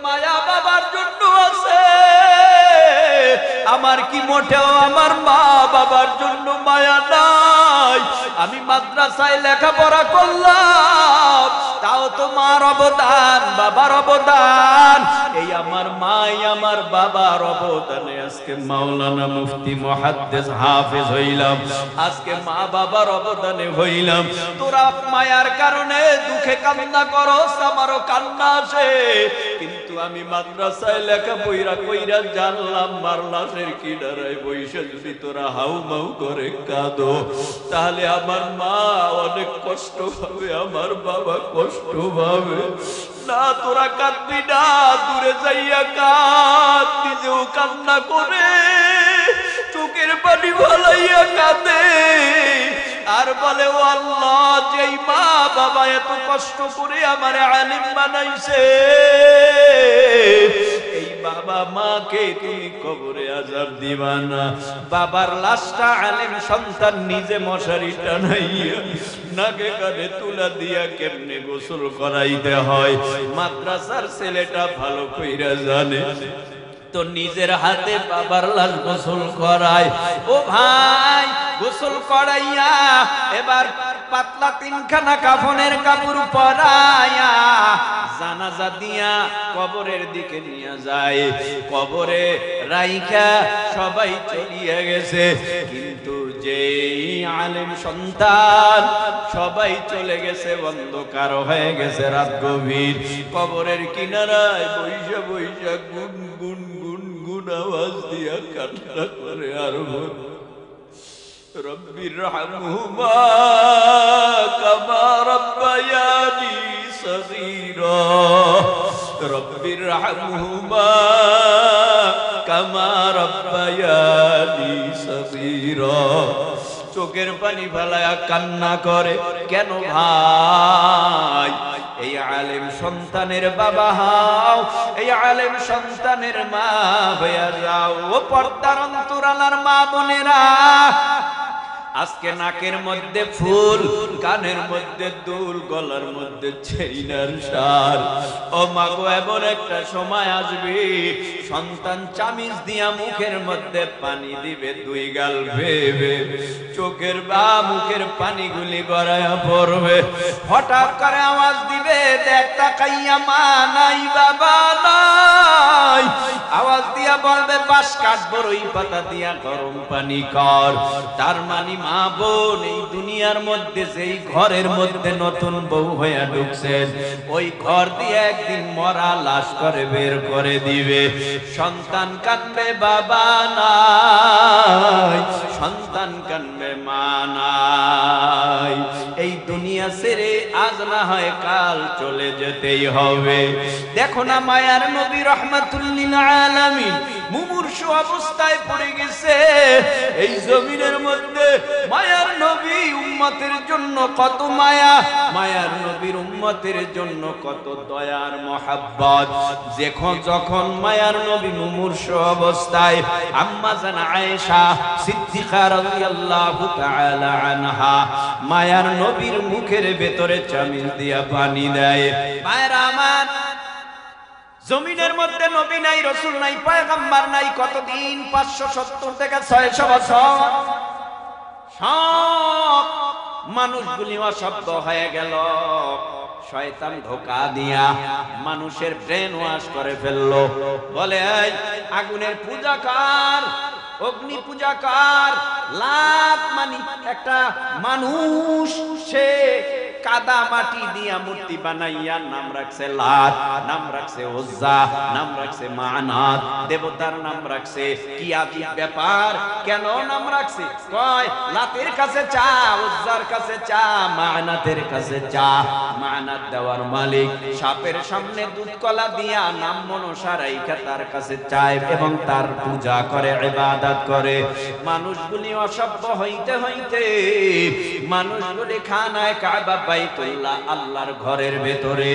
মায়া বাবার জন্য আছে, আমার কি মোটেও আমার মা বাবার জন্য মায়া নাই? আমি মাদ্রাসায় লেখাপড়া করলাম, তাও তো মার অবদান, বাবার অবদান। এই আমার মাই আমার বাবার অবদানে আজকে মাওলানা মুফতি মুহাদ্দিস হাফেজ হইলাম, আজকে মা বাবার অবদানে হইলাম। তোরা মায়ার কারণে দুঃখে কান্না করস, আমারও কান্না আসে, কিন্তু আমি মাদ্রাসায় লেখাপড়া কইরা জানলাম মারলাসের কিনারায় বইসা যদি তোরা হাউ মাউ করে কাঁদো, তাহলে আমার মা অনেক কষ্ট পাবে, আমার বাবা কষ্ট পাবে। না, তোরা কাঁদবি না, দূরে যাইয়া কাঁদ। নিজেও কান্না করে চোখের পানি ভালাইয়া কাঁদে আর বলে, ও আল্লাহ, যেই মা বাবা এত কষ্ট করে আমারে আলিম বানাইছে, এই বাবা মাকে তুমি কবরে আযাব দিবা না। বাবার লাশটা আলিম সন্তান নিজে মশারি টানাইয়া নাকে কানে তুলা দিয়া কেমনে গোসল করাইতে হয় মাদ্রাসার ছেলেটা ভালো কইরা জানে। তো নিজের হাতে বাবার লাশ গোসল করায়। ও ভাই, গোসল করাইয়া এবার পাতলা তিনখানা কাফনের কাপড় পরাইয়া জানাজা দিয়া কবরের দিকে নিয়ে যায়। কবরে রাইখা সবাই চলিয়া গেছে, কিন্তু যেই আলেম সন্তান সবাই চলে গেছে, অন্ধকার হয়ে গেছে, রাত গভীর। কবরের কিনারায় বৈশা বৈশা গুন গুন গুন গুন আওয়াজ দিয়া কান্না করে আর রব্বির রহমহুমা কামা রব্বায়ানি সগীরা, রব্বির রহমহুমা কামা রব্বায়ানি সগীরা। চোখের পানি ফেলায়া কান্না করে। কেন ভাই? এই আলেম সন্তানের বাবা হও, এই আলেম সন্তানের মা হইয়া যাও। ও পর্দার অন্তরালার মা বোনেরা, আজকে নাকের মধ্যে ফুল, কানের মধ্যে দুল, গলার মধ্যে চেইনার সার। ও মাগো, এমন একটা সময় আসবে সন্তান চামিচ দিয়া মুখের মধ্যে পানি দিবে, দুই গাল ভেবে চোখের বা মুখের পানিগুলি গড়াইয়া পড়বে। হঠাৎ করে আওয়াজ দিবে, দেখ তাকাইয়া মা নাই, বাবা নাই। আওয়াজ দিয়া বলবে, বাঁশ কাঠ বড়ই পাতা দিয়া গরম পানি কর। তার মানে মা বোন এই দুনিয়ার মধ্যে যেই ঘরের মধ্যে নতুন বউ হইয়া ঢুকছেন, ওই ঘর দিয়ে একদিন মরা লাশ করে বের করে দিবে। সন্তান কাঁদবে, বাবা নাই, সন্তান কাঁদবে, মা নাই। এই দুনিয়া ছেড়ে আজ না হয় কাল চলে যেতেই হবে। দেখো না, মায়ার নবী রাহমাতুল লিল আলামিন মুমূর্ষু অবস্থায় পড়ে গেছে। এই জমিনের মধ্যে মায়ার নবী উম্মতের জন্য কত মায়া, মায়ার নবীর উম্মতের জন্য কত দয়ার মহাব্বত। যখন মায়ার নবী মুমূর্ষু অবস্থায় আম্মা জান আয়েশা সিদ্দিকা রাদিয়াল্লাহু তাআলা আনহা মায়ার নবীর মুখের ভেতরে চামিচ দিয়া পানি দেয়। মায়ের আমার, জমিনের মধ্যে নবী নাই, রাসূল নাই, পয়গম্বর নাই, কতদিন? 570 থেকে 600 বছর। সব মানুষগুলি অশব্দ হয়ে গেল। শয়তান ধোঁকা দিয়া মানুষের ব্রেন ওয়াশ করে ফেললো। বলে, এই আগুনের পূজা কার, অগ্নি পূজা কার? লাত মানে একটা মানুষ, সে কাদা মাটি দিয়া মূর্তি বানাইয়া নাম রাখছে লাত, নাম রাখছে উজ্জা, নাম রাখছে মানাত, দেবতার নাম রাখছে। কি আজীব ব্যাপার! কেন নাম রাখছে? কয়, লাতের কাছে চা, উজ্জার কাছে চা, মানাতের কাছে চা। মানাত দেওয়ার মালিক সাপের সামনে দুধ কলা দিয়া নাম মনসা রাইখা তার কাছে চায় এবং তার পূজা করে, ইবাদত করে। মানুষগুলি অসভ্য হইতে হইতে মানুষগুলি খানায় কাবা বাইতুল্লাহ আল্লাহর ঘরের ভেতরে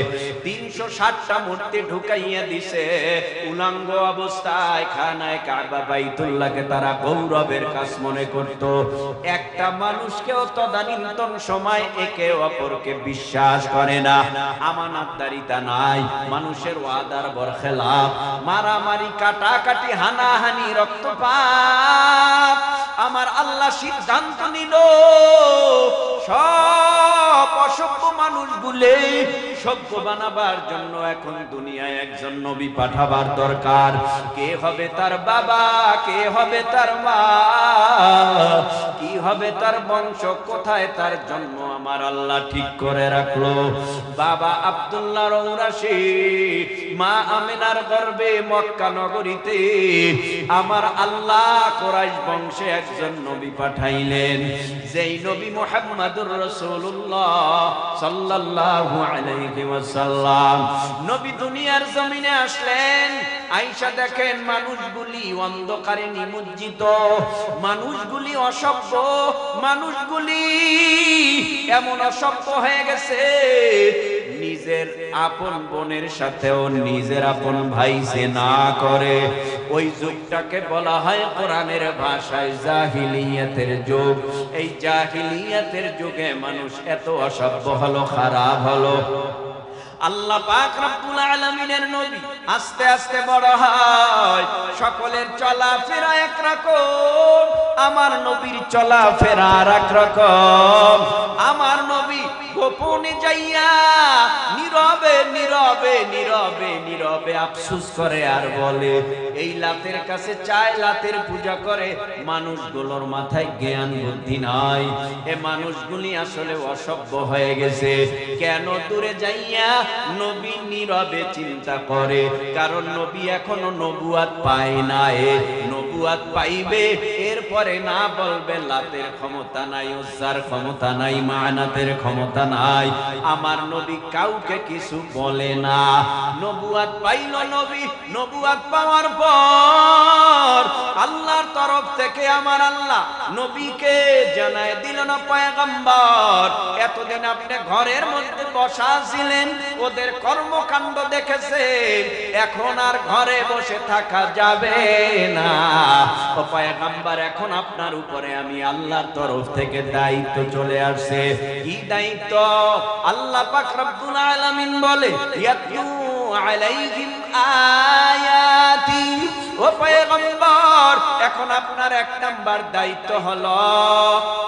360টা মূর্তি ঢুকাইয়া দিছে। উলঙ্গ অবস্থায় খানায় কাবা বাইতুল্লাহকে তারা গৌরবের কাজ মনে করত। একটা মানুষকেও তদানীন্তন সময় একে অপরকে বিশ্বাস করে না, আমানতদারিতা নাই, মানুষের ওয়াদার বরখেলাপ, মারামারি, কাটাকাটি, হানাহানি, রক্তপাত। আমার আল্লাহ সিদ্ধান্ত নিল সব অসভ্য মানুষগুলো সভ্য বানাবার জন্য এখন দুনিয়ায় একজন নবী পাঠাবার দরকার। কে হবে তার বাবা, কে হবে তার মা, কি হবে তার বংশ, কোথায় তার জন্ম, আমার আল্লাহ ঠিক করে রাখলো। বাবা আব্দুল্লাহ রৌরাশি, মা আমিনার গর্ভে মক্কা নগরীতে আমার আল্লাহ কুরাইশ বংশে একজন নবী পাঠাইলেন, যেই নবী মুহাম্মদুর রাসূলুল্লাহ সাল্লাল্লাহু আলাইহি ওয়াসাল্লাম। নবী দুনিয়ার জমিনে আসলেন, আয়েশা দেখেন মানুষগুলি অন্ধকারে নিমজ্জিত, মানুষগুলি অসভ্য, মানুষগুলি এমন অসভ্য হয়ে গেছে নিজের আপন বোনের সাথেও নিজের আপন ভাই জিনা করে। ওই যুগটাকে বলা হয় কোরআনের ভাষায় জাহিলিয়াতের যুগ। এই জাহিলিয়াতের যুগে মানুষ এত অসভ্য হলো, খারাপ হলো। আল্লাহ পাক রব্বুল আলামিনের নবী আস্তে আস্তে বড় হয়, সকলের চলাফেরা একরকম, আমার নবীর চলাফেরা আর একরকম। আমার নবী গোপনে যাইয়া নীরবে নীরবে নীরবে নীরবে আফসোস করে আর বলে, এই লাতের কাছে চায়, লাতের পূজা করে, মানুষগুলোর মাথায় জ্ঞান বুদ্ধি নাই, এ মানুষগুলি আসলে অসভ্য হয়ে গেছে। কেন দূরে যাইয়া নবী নীরবে চিন্তা করে, কারণ নবী এখনো নবুয়াত পায় নাই। নবুয়াত পাইবে, এরপরে না বলবে লাতের ক্ষমতা নাই, উজ্জার ক্ষমতা নাই, মানাতের ক্ষমতা নাই। আমার নবী কাউকে কিছু বলে না। নবুয়াত পাইল নবী, নবুয়াত পাওয়ার পর আল্লাহর তরফ থেকে আমার আল্লাহ নবীকে জানায় দিল না, পয়গম্বর এতদিন আপনি ঘরের মধ্যে বসা ছিলেন, ওদের কর্মকাণ্ড দেখেছেন, এখন আর ঘরে বসে থাকা যাবে না। ও পয়গম্বর, এখন আপনার উপরে আমি আল্লাহর তরফ থেকে দায়িত্ব চলে আসছে। কি দায়িত্ব? আল্লাহ পাক রব্বুল আলামিন বলে, ইয়াতলু আলাইহিম আয়াতি। ও পয়গম্বর, এখন আপনার এক নাম্বার দায়িত্ব হলো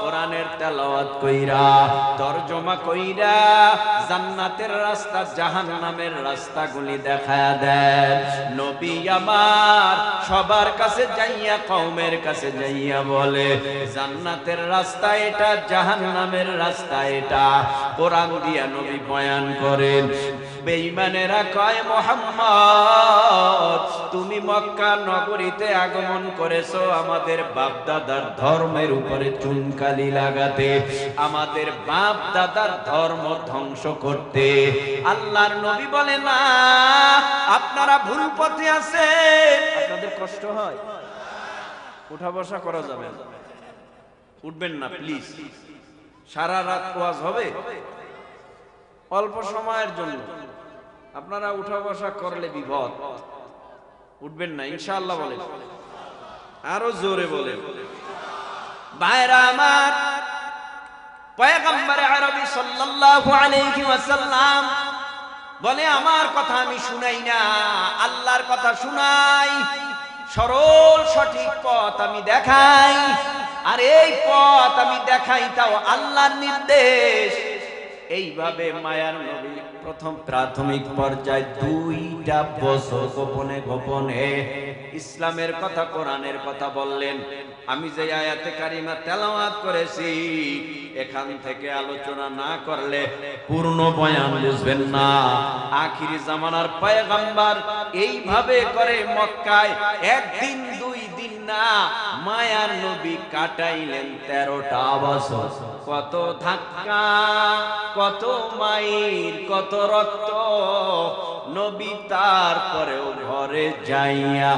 কোরআনের তেলাওয়াত কইরা, তরজমা কইরা জান্নাতের রাস্তা জাহান্নামের রাস্তাগুলি দেখায়া দেন। নবী আমার সবার কাছে যাইয়া, কওমের কাছে যাইয়া বলে, জান্নাতের রাস্তা এটা, জাহান্নামের রাস্তা এটা। কোরআন দিয়া নবী বয়ান করেন। বেঈমানেরা কয়, মুহাম্মদ তুমি মক্কা নগরীতে আগমন করেছো আমাদের বাপ দাদার ধর্মের উপরে চুনকালি লাগাতে, আমাদের বাপ দাদার ধর্ম ধ্বংস করতে। আল্লাহর নবী বলে, না, আপনারা ভুল পথে আছেন। আপনাদের কষ্ট হয়, উঠা বসা করা যাবে না, উঠবেন না প্লিজ। সারা রাত ওয়াজ হবে, অল্প সময়ের জন্য, আপনারা উঠা বসা করলে বিপদ, উঠবেন না ইনশাআল্লাহ। বলে আরো জোরে বলে। ভাইরা আমার, পয়গম্বর আরবি সাল্লাল্লাহু আলাইহি ওয়াসাল্লাম বলে, আমার কথা আমি শুনাই না, আল্লাহর কথা শুনাই, সরল সঠিক পথ আমি দেখাই। আর এই পথ আমি দেখাই তাও আল্লাহর নির্দেশ। এইভাবে মায়ার নবী প্রথম প্রাথমিক পর্যায়ে 2টা বছর গোপনে গোপনে ইসলামের কথা, কোরআনের কথা বললেন। আমি যে আয়াতে কারিমা তেলাওয়াত করেছি, এখান থেকে আলোচনা না করলে পূর্ণ বয়ান বুঝবেন না। আখিরি জামানার পয়গম্বর এইভাবে করে মক্কায় একদিন 2 দিন না, মায়ার নবী কাটাইলেন 13টা বছর। কত ধাক্কা, কত মাইর, কত রক্ত। নবী তারপরেও ঘরে যাইয়া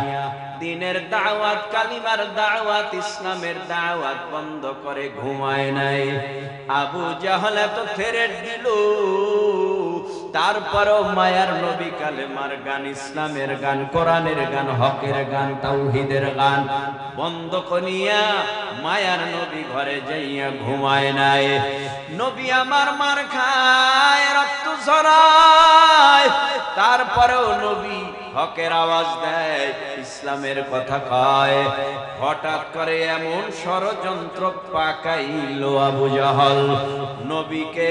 দিনের দাওয়াত, কালিমার দাওয়াত, ইসলামের দাওয়াত বন্ধ করে ঘুমায় নাই। আবু জাহল এত থ্রেট দিল, তারপরও মায়ার নবী কালেমার গান, ইসলামের গান, কোরআনের গান, হকের গান, তাওহীদের গান বন্ধ করিয়া মায়ার নবী ঘরে যাইয়া ঘুমায় নাই। নবী আমার মার খায়, রক্ত ঝরায়, তারপরেও নবী হকের আওয়াজ দেয়, ইসলামের কথা কয়। হঠাৎ করে এমন ষড়যন্ত্র পাকাইল আবু জাহল, নবীকে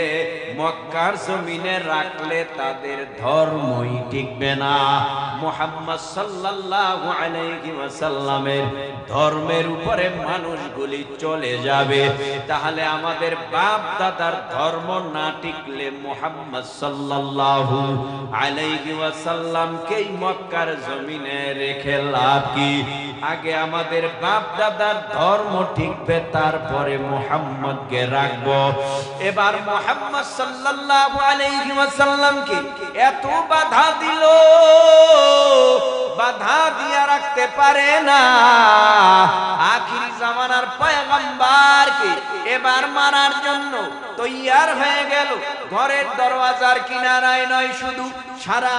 মক্কার জমিনে রাখলে তাদের ধর্মই টিকবে না। মুহাম্মদ সাল্লাল্লাহু আলাইহি ওয়াসাল্লামের ধর্মের উপরে মানুষগুলি চলে যাবে। তাহলে আমাদের বাপ দাদার ধর্ম না টিকলে মুহাম্মদ সাল্লাল্লাহু আলাইহি ওয়াসাল্লামকেই মক্কার জমিনে রেখে লাভ কি? আগে আমাদের বাপ দাদার ধর্ম টিকবে, তারপরে মুহাম্মদকে রাখবো। এবার মুহাম্মদ সাল্লাল্লাহু আলাইহি ওয়াসাল্লামকে এত বাধা দিল, বাধা দিয়া রাখতে পারে না। আখির জামানার পয়গম্বরকে এবার মারার জন্য তৈয়ার হয়ে গেল। ঘরের দরওয়াজার কিনারায় নয়, শুধু সারা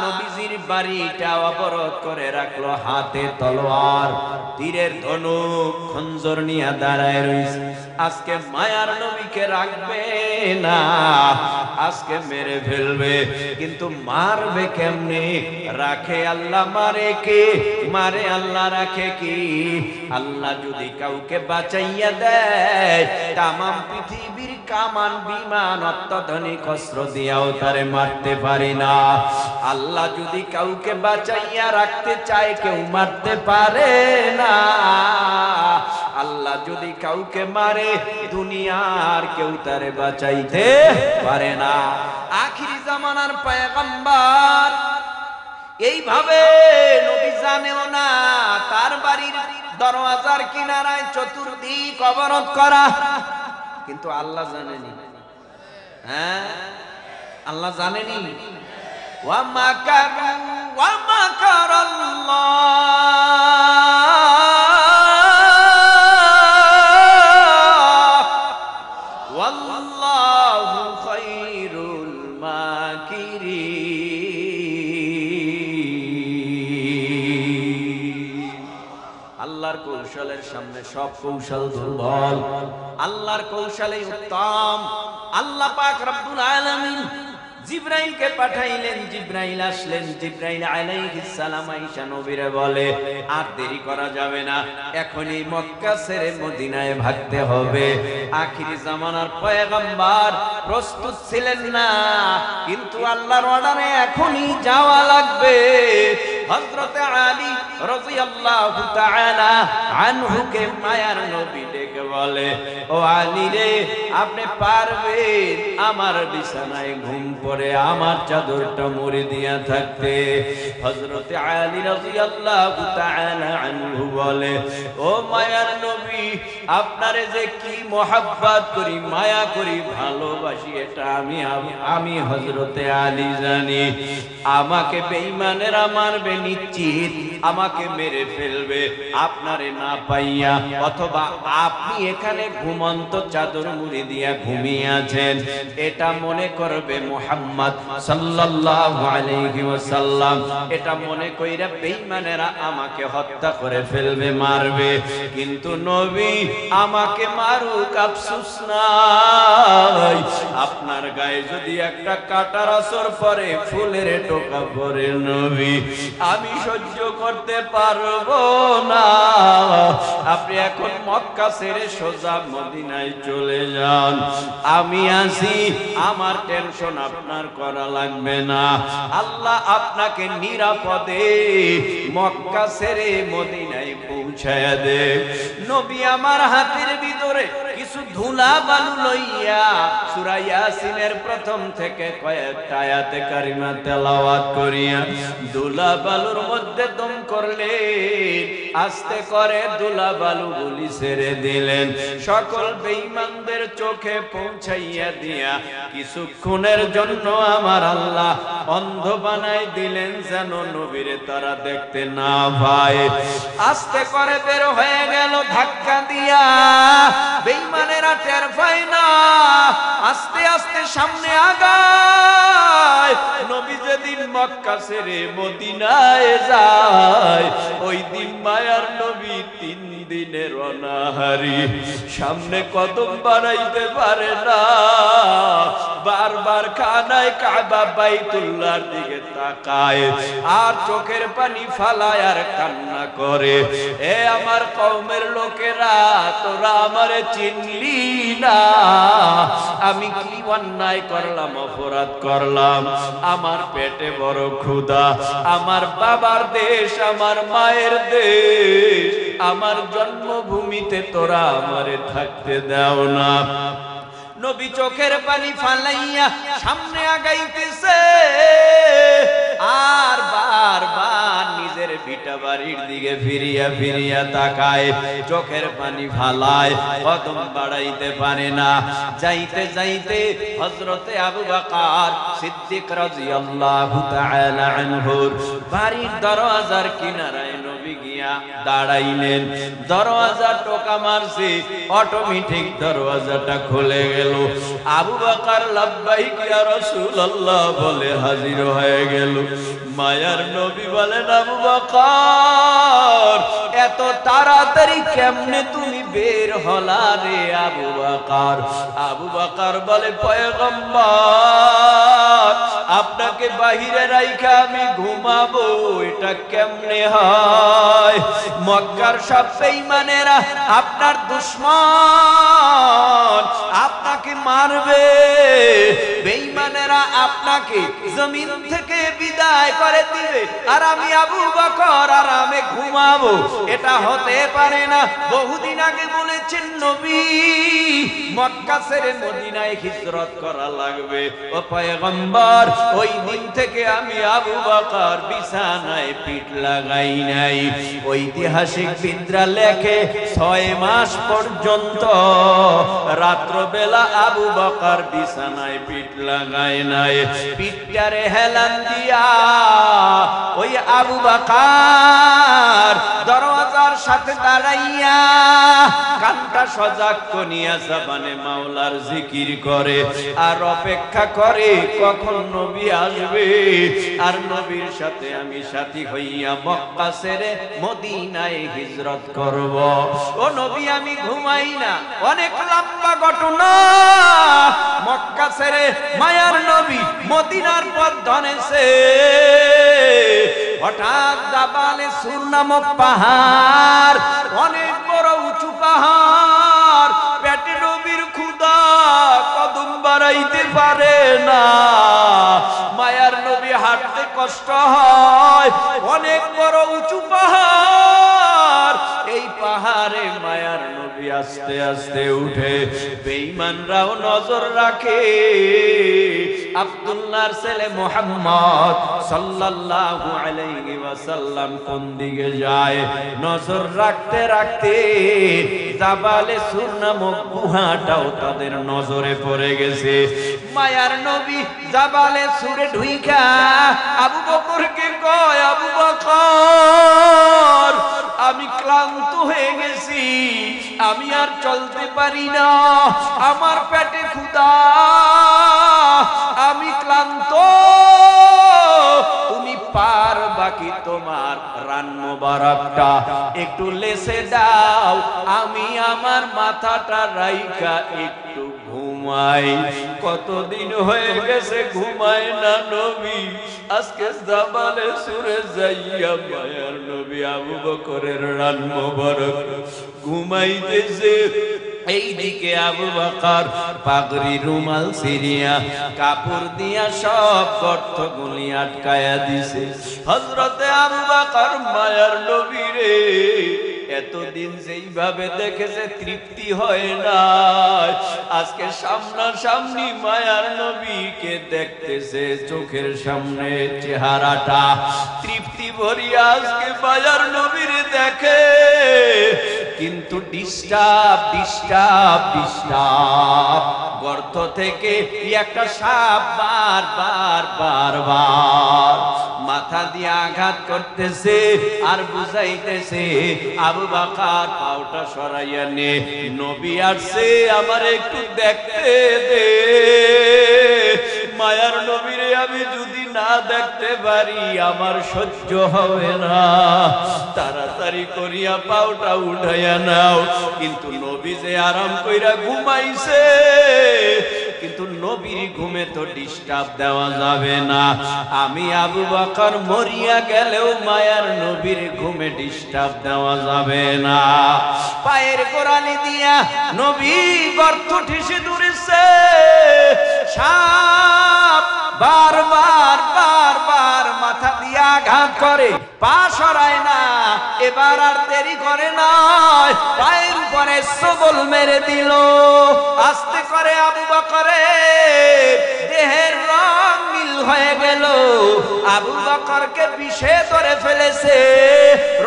নবীজির বাড়িটা অবরোধ করে রাখলো। হাতে তলোয়ার, তীরের ধনুক, খঞ্জর নিয়ে দাঁড়ায় রইছে। আজকে মায়ার নবীকে রাখবে না, আজকে মেরে ফেলবে। কিন্তু মারবে কেমনে? রাখে আল্লাহ, মারে কে? মারে আল্লাহ, রাখে কি? আল্লাহ যদি কাউকে বাঁচাইয়া দেয়, তামাম পৃথিবীর কামান, বিমান, অত্যাধুনিক অস্ত্র দিয়াও তারে মারতে পারি না। আল্লাহ যদি কাউকে বাঁচাইয়া রাখতে চায়, কেউ মারতে পারে না। আল্লাহ যদি কাউকে মারে, দুনিয়ার কেউ তারে বাঁচাইতে পারে না। আখিরি জামানার পয়গম্বর এইভাবে নবী জানেও না, তার বাড়ির দরওয়াজার কিনারায় চতুর্দিক অবরোধ করা, কিন্তু আল্লাহ জানেনি। হ্যাঁ, আল্লাহ জানেনি। ওয়া মাকারু ওয়া মাকারাল্লাহ ওয়াল্লাহু খায়রুল মাকিরিন। আল্লাহর কৌশলের সামনে সব কৌশল দুর্বল, আল্লাহর কৌশলই উত্তম। আল্লাহ পাক রব্বুল আলামিন জিবরাইলকে পাঠাইলেন, জিবরাইল আসলেন। জিবরাইল আলাইহিস সালাম আয়েশা নবীরে বলে, আর দেরি করা যাবে না, এখনই মক্কা ছেড়ে মদিনায় ভাগতে হবে। আখিরি জামানার পয়গম্বর প্রস্তুত ছিলেন না, কিন্তু আল্লাহর অর্ডারে এখনই যাওয়া লাগবে। হযরতে আলী রাদিয়াল্লাহু তাআলা আনহুকে মায়ার নবী ডেকে বলে, ও আলী রে, আপনি পারবেন আমার বিছানায় ঘুম পড়ে আমার চাদরটা মুড়ি দিয়া থাকতে? হযরতে আলী রাদিয়াল্লাহু তাআলা আনহু বলে, ও মায়ার নবী, আপনারে যে কি মহব্বত করি, মায়া করি, ভালোবাসি, এটা আমি হযরতে আলী জানি। আমাকে বেঈমানেরা মারবে নিশ্চিত, আমাকে মেরে ফেলবে আপনারে না পাইয়া, অথবা আপনি এখানে ঘুমন্ত চাদর মুড়ি দিয়া ঘুমিয়ে আছেন, এটা মনে করবে মুহাম্মদ সাল্লাল্লাহু আলাইহি ওয়াসাল্লাম। এটা মনে কইরা বেঈমানেরা আমাকে হত্যা করে ফেলবে, মারবে। কিন্তু নবী, আমাকে মারুক, আফসোস নাই। আপনার গায়ে যদি একটা কাঁটার আসর পড়ে, ফুলের টোকা পড়ে, নবী, আমি সহ্য করতে পারবো না। আপনি এখন মক্কা ছেড়ে সোজা মদিনায় চলে যান, আমি আছি, আমার টেনশন আপনার করা লাগবে না। আল্লাহ আপনাকে নিরাপদে মক্কা ছেড়ে মদিনায় পৌঁছায় দে। নবী আমার হাতের ভিতরে কিছু ধুলা বালু লইয়া সূরা ইয়াসিনের প্রথম থেকে কয়েকটা আয়াতে কারিমা তেলাওয়াত করিয়া ধুলা বালুর মধ্যে দম করলেন, আস্তে করে ধুলা বালু গুলি ছেড়ে দিলেন, সকল বেঈমানদের চোখে পৌঁছাইয়া দিয়া কিছুক্ষণের জন্য আমার আল্লাহ অন্ধ বানাই দিলেন, যেন নবীরে তারা দেখতে না পায়। আস্তে করে বের হয়ে গেল ধাক্কা দিয়া, বেঈমানেরা টের পায় না, আস্তে আস্তে সামনে আগায়। নবী যেদিন মক্কা ছেড়ে মদিনায় যায়, ওই দিন মায়ার নবী 3 দিনের অনাহারি, সামনে কদম বাড়াইতে পারে না, বারবার খানায় কাবা বাইতুল্লাহর দিকে তাকায় আর চোখের পানি ফালায় আর কান্না করে, এ আমার কওমের লোকেরা, তোরা আমারে চিনলি না, আমি কি অন্যায় করলাম, অপরাধ করলাম, আমার পেটে বড় ক্ষুধা, আমার বাবার দেশ, আমার মায়ের দেশ, আমার জন্মভূমিতে তোরা আমারে থাকতে দাও না। নবী চোখের পানি ফালাইয়া সামনে আগাইতেছে আর বারবার নিজের ভিটা বাড়ির দিকে ফিরিয়া ফিরিয়া তাকায়, চোখের পানি ফালায়, কদম বাড়াইতে পারে না। যাইতে যাইতে হযরতে আবু বকর সিদ্দিক রাদিয়াল্লাহু তাআলা আনহুর বাড়ির দরওয়াজার কিনারায় নবী গিয়া দাঁড়াইলেন। দরওয়াজা টোকা মারছে, অটোমেটিক দরওয়াজাটা খুলে গেল। আবু বকর লাব্বাইক ইয়া রাসূলুল্লাহ বলে হাজির হয়ে গেল। মায়ার নবী বলেন, আবু বকর, এত তাড়াতাড়ি কেমনে তুমি বের হলা রে আবু বকর? আবু বকর বলে, পয়গম্বর, আপনাকে বাহিরে রাইখা আমি ঘুমাবো, এটা কেমনে হয়? মক্কার সব বেঈমানেরা আপনার দুশমন, আপনাকে মারবে, বেঈমানেরা আপনাকে জমিন থেকে বিদায় করে দিবে, আর আমি আবু বকর আরামে ঘুমাবো, এটা হতে পারে না। বহুদিন আগে বলেছেন নবী, মক্কা ছেড়ে মদিনায় হিজরত করা লাগবে। ও পয়গম্বর, ওই দিন থেকে আমি আবু বকর বিছানায় পিঠ লাগাই নাই। ঐতিহাসিকবিদরা লেখে 6 মাস পর্যন্ত রাত্রবেলা আবু বকর বিছানায় পিঠ লাগায় নাই। পিঠটারে হেলান দিয়া ওই আবু বকর দরওয়াজার সাথে দাঁড়াইয়া কানটা সজাগ করিয়া জবানে মাওলার জিকির করে আর অপেক্ষা করে কখন নবী আসবে, আর নবীর সাথে আমি সাথী হইয়া মক্কা ছেড়ে মদিনায় হিজরত করব। ও নবী, আমি ঘুমাই না। অনেক লম্বা ঘটনা। মক্কা ছেড়ে মায়ার নবী মদিনার পথ ধরেছে। হঠাৎ জাবালে সুর নামক পাহাড়, অনেক বড় উঁচু পাহাড়, পেটে নবীর ক্ষুধা, কদম বাড়াইতে পারে না, মায়ার নবী হাঁটতে কষ্ট হয়। অনেক বড় উঁচু পাহাড়, এই পাহাড়ে মায়ার নবী আস্তে আস্তে উঠে। বেঈমানরাও নজর রাখে। আব্দুল্লাহর ছেলে মুহাম্মদ সাল্লাল্লাহু আলাইহি ওয়াসাল্লাম কোন দিকে যায়, নজর রাখতে রাখতে জাবালে সুর নামক গুহাটাও তাদের নজরে পড়ে গেছে। মায়ার নবী জাবালে সুরে ঢুইকা আবু বকরকে কয়, আবু বকর, আমি ক্লান্ত হয়ে গেছি, আমি আর চলতে পারি না, আমার পেটে ক্ষুধা, আমি ক্লান্ত, তুমি পারবা কি তোমার রান মোবারকটা একটু লেসে দাও, আমি আমার মাথাটা রাইখা একটু ঘুমাই। কতদিন হয়ে গেছে ঘুমাই না নবী। আজকে জাবালে সুরে যাইয়া মায়ার নবী আবু বকরের রান মোবারক ঘুমাইতেছে। এইদিকে আবু বকর পাগড়ি রুমাল সিরিয়া কাপড় দিয়া সব গর্তগুলি আটকায়া দিছে। হযরতে আবু বকর মায়ার নবীরে এতদিন যেইভাবে দেখেছে তৃপ্তি হয় না, আজকে সামনাসামনি মায়ার নবীকে দেখতেছে, চোখের সামনে চেহারাটা তৃপ্তি ভরিয়া আজকে মায়ার নবীর দেখে, কিন্তু ডিস্টার্ব ডিস্টার্ব ডিস্টার্ব গর্ত থেকে একটা সাপ বারবার বারবার মাথা দিয়ে আঘাত করতেছে আর বুঝাইতেছে, আবু বকর পাওটা সরাইয়া নে, নবী আসছে আমার একটু দেখতে দে। মায়ার নবীরে আমি যদি না দেখতে পারি আমার সহ্য হবে না, তাড়াতাড়ি করিয়া পাওটা উঠাইয়া নাও। কিন্তু নবী যে আরাম কইরা ঘুমাইছে, কিন্তু নবীর ঘুমে তো ডিস্টার্ব দেওয়া যাবে না। আমি আবু বকর মরিয়া গেলেও মায়ার নবীর ঘুমে ডিস্টার্ব দেওয়া যাবে না। পায়ের গোড়ালি দিয়া নবী গর্ত ঠেসে দূরেছে, সাপ বারবার বারবার মাথা দিয়া আঘাত করে, পা সরায় না। এবার আর দেরি করে নাই, পায়ের উপরে সবল মেরে দিল। আস্তে করে আবু বকরের দেহের রং নীল হয়ে গেল, আবু বকরকে বিষে ধরে ফেলেছে।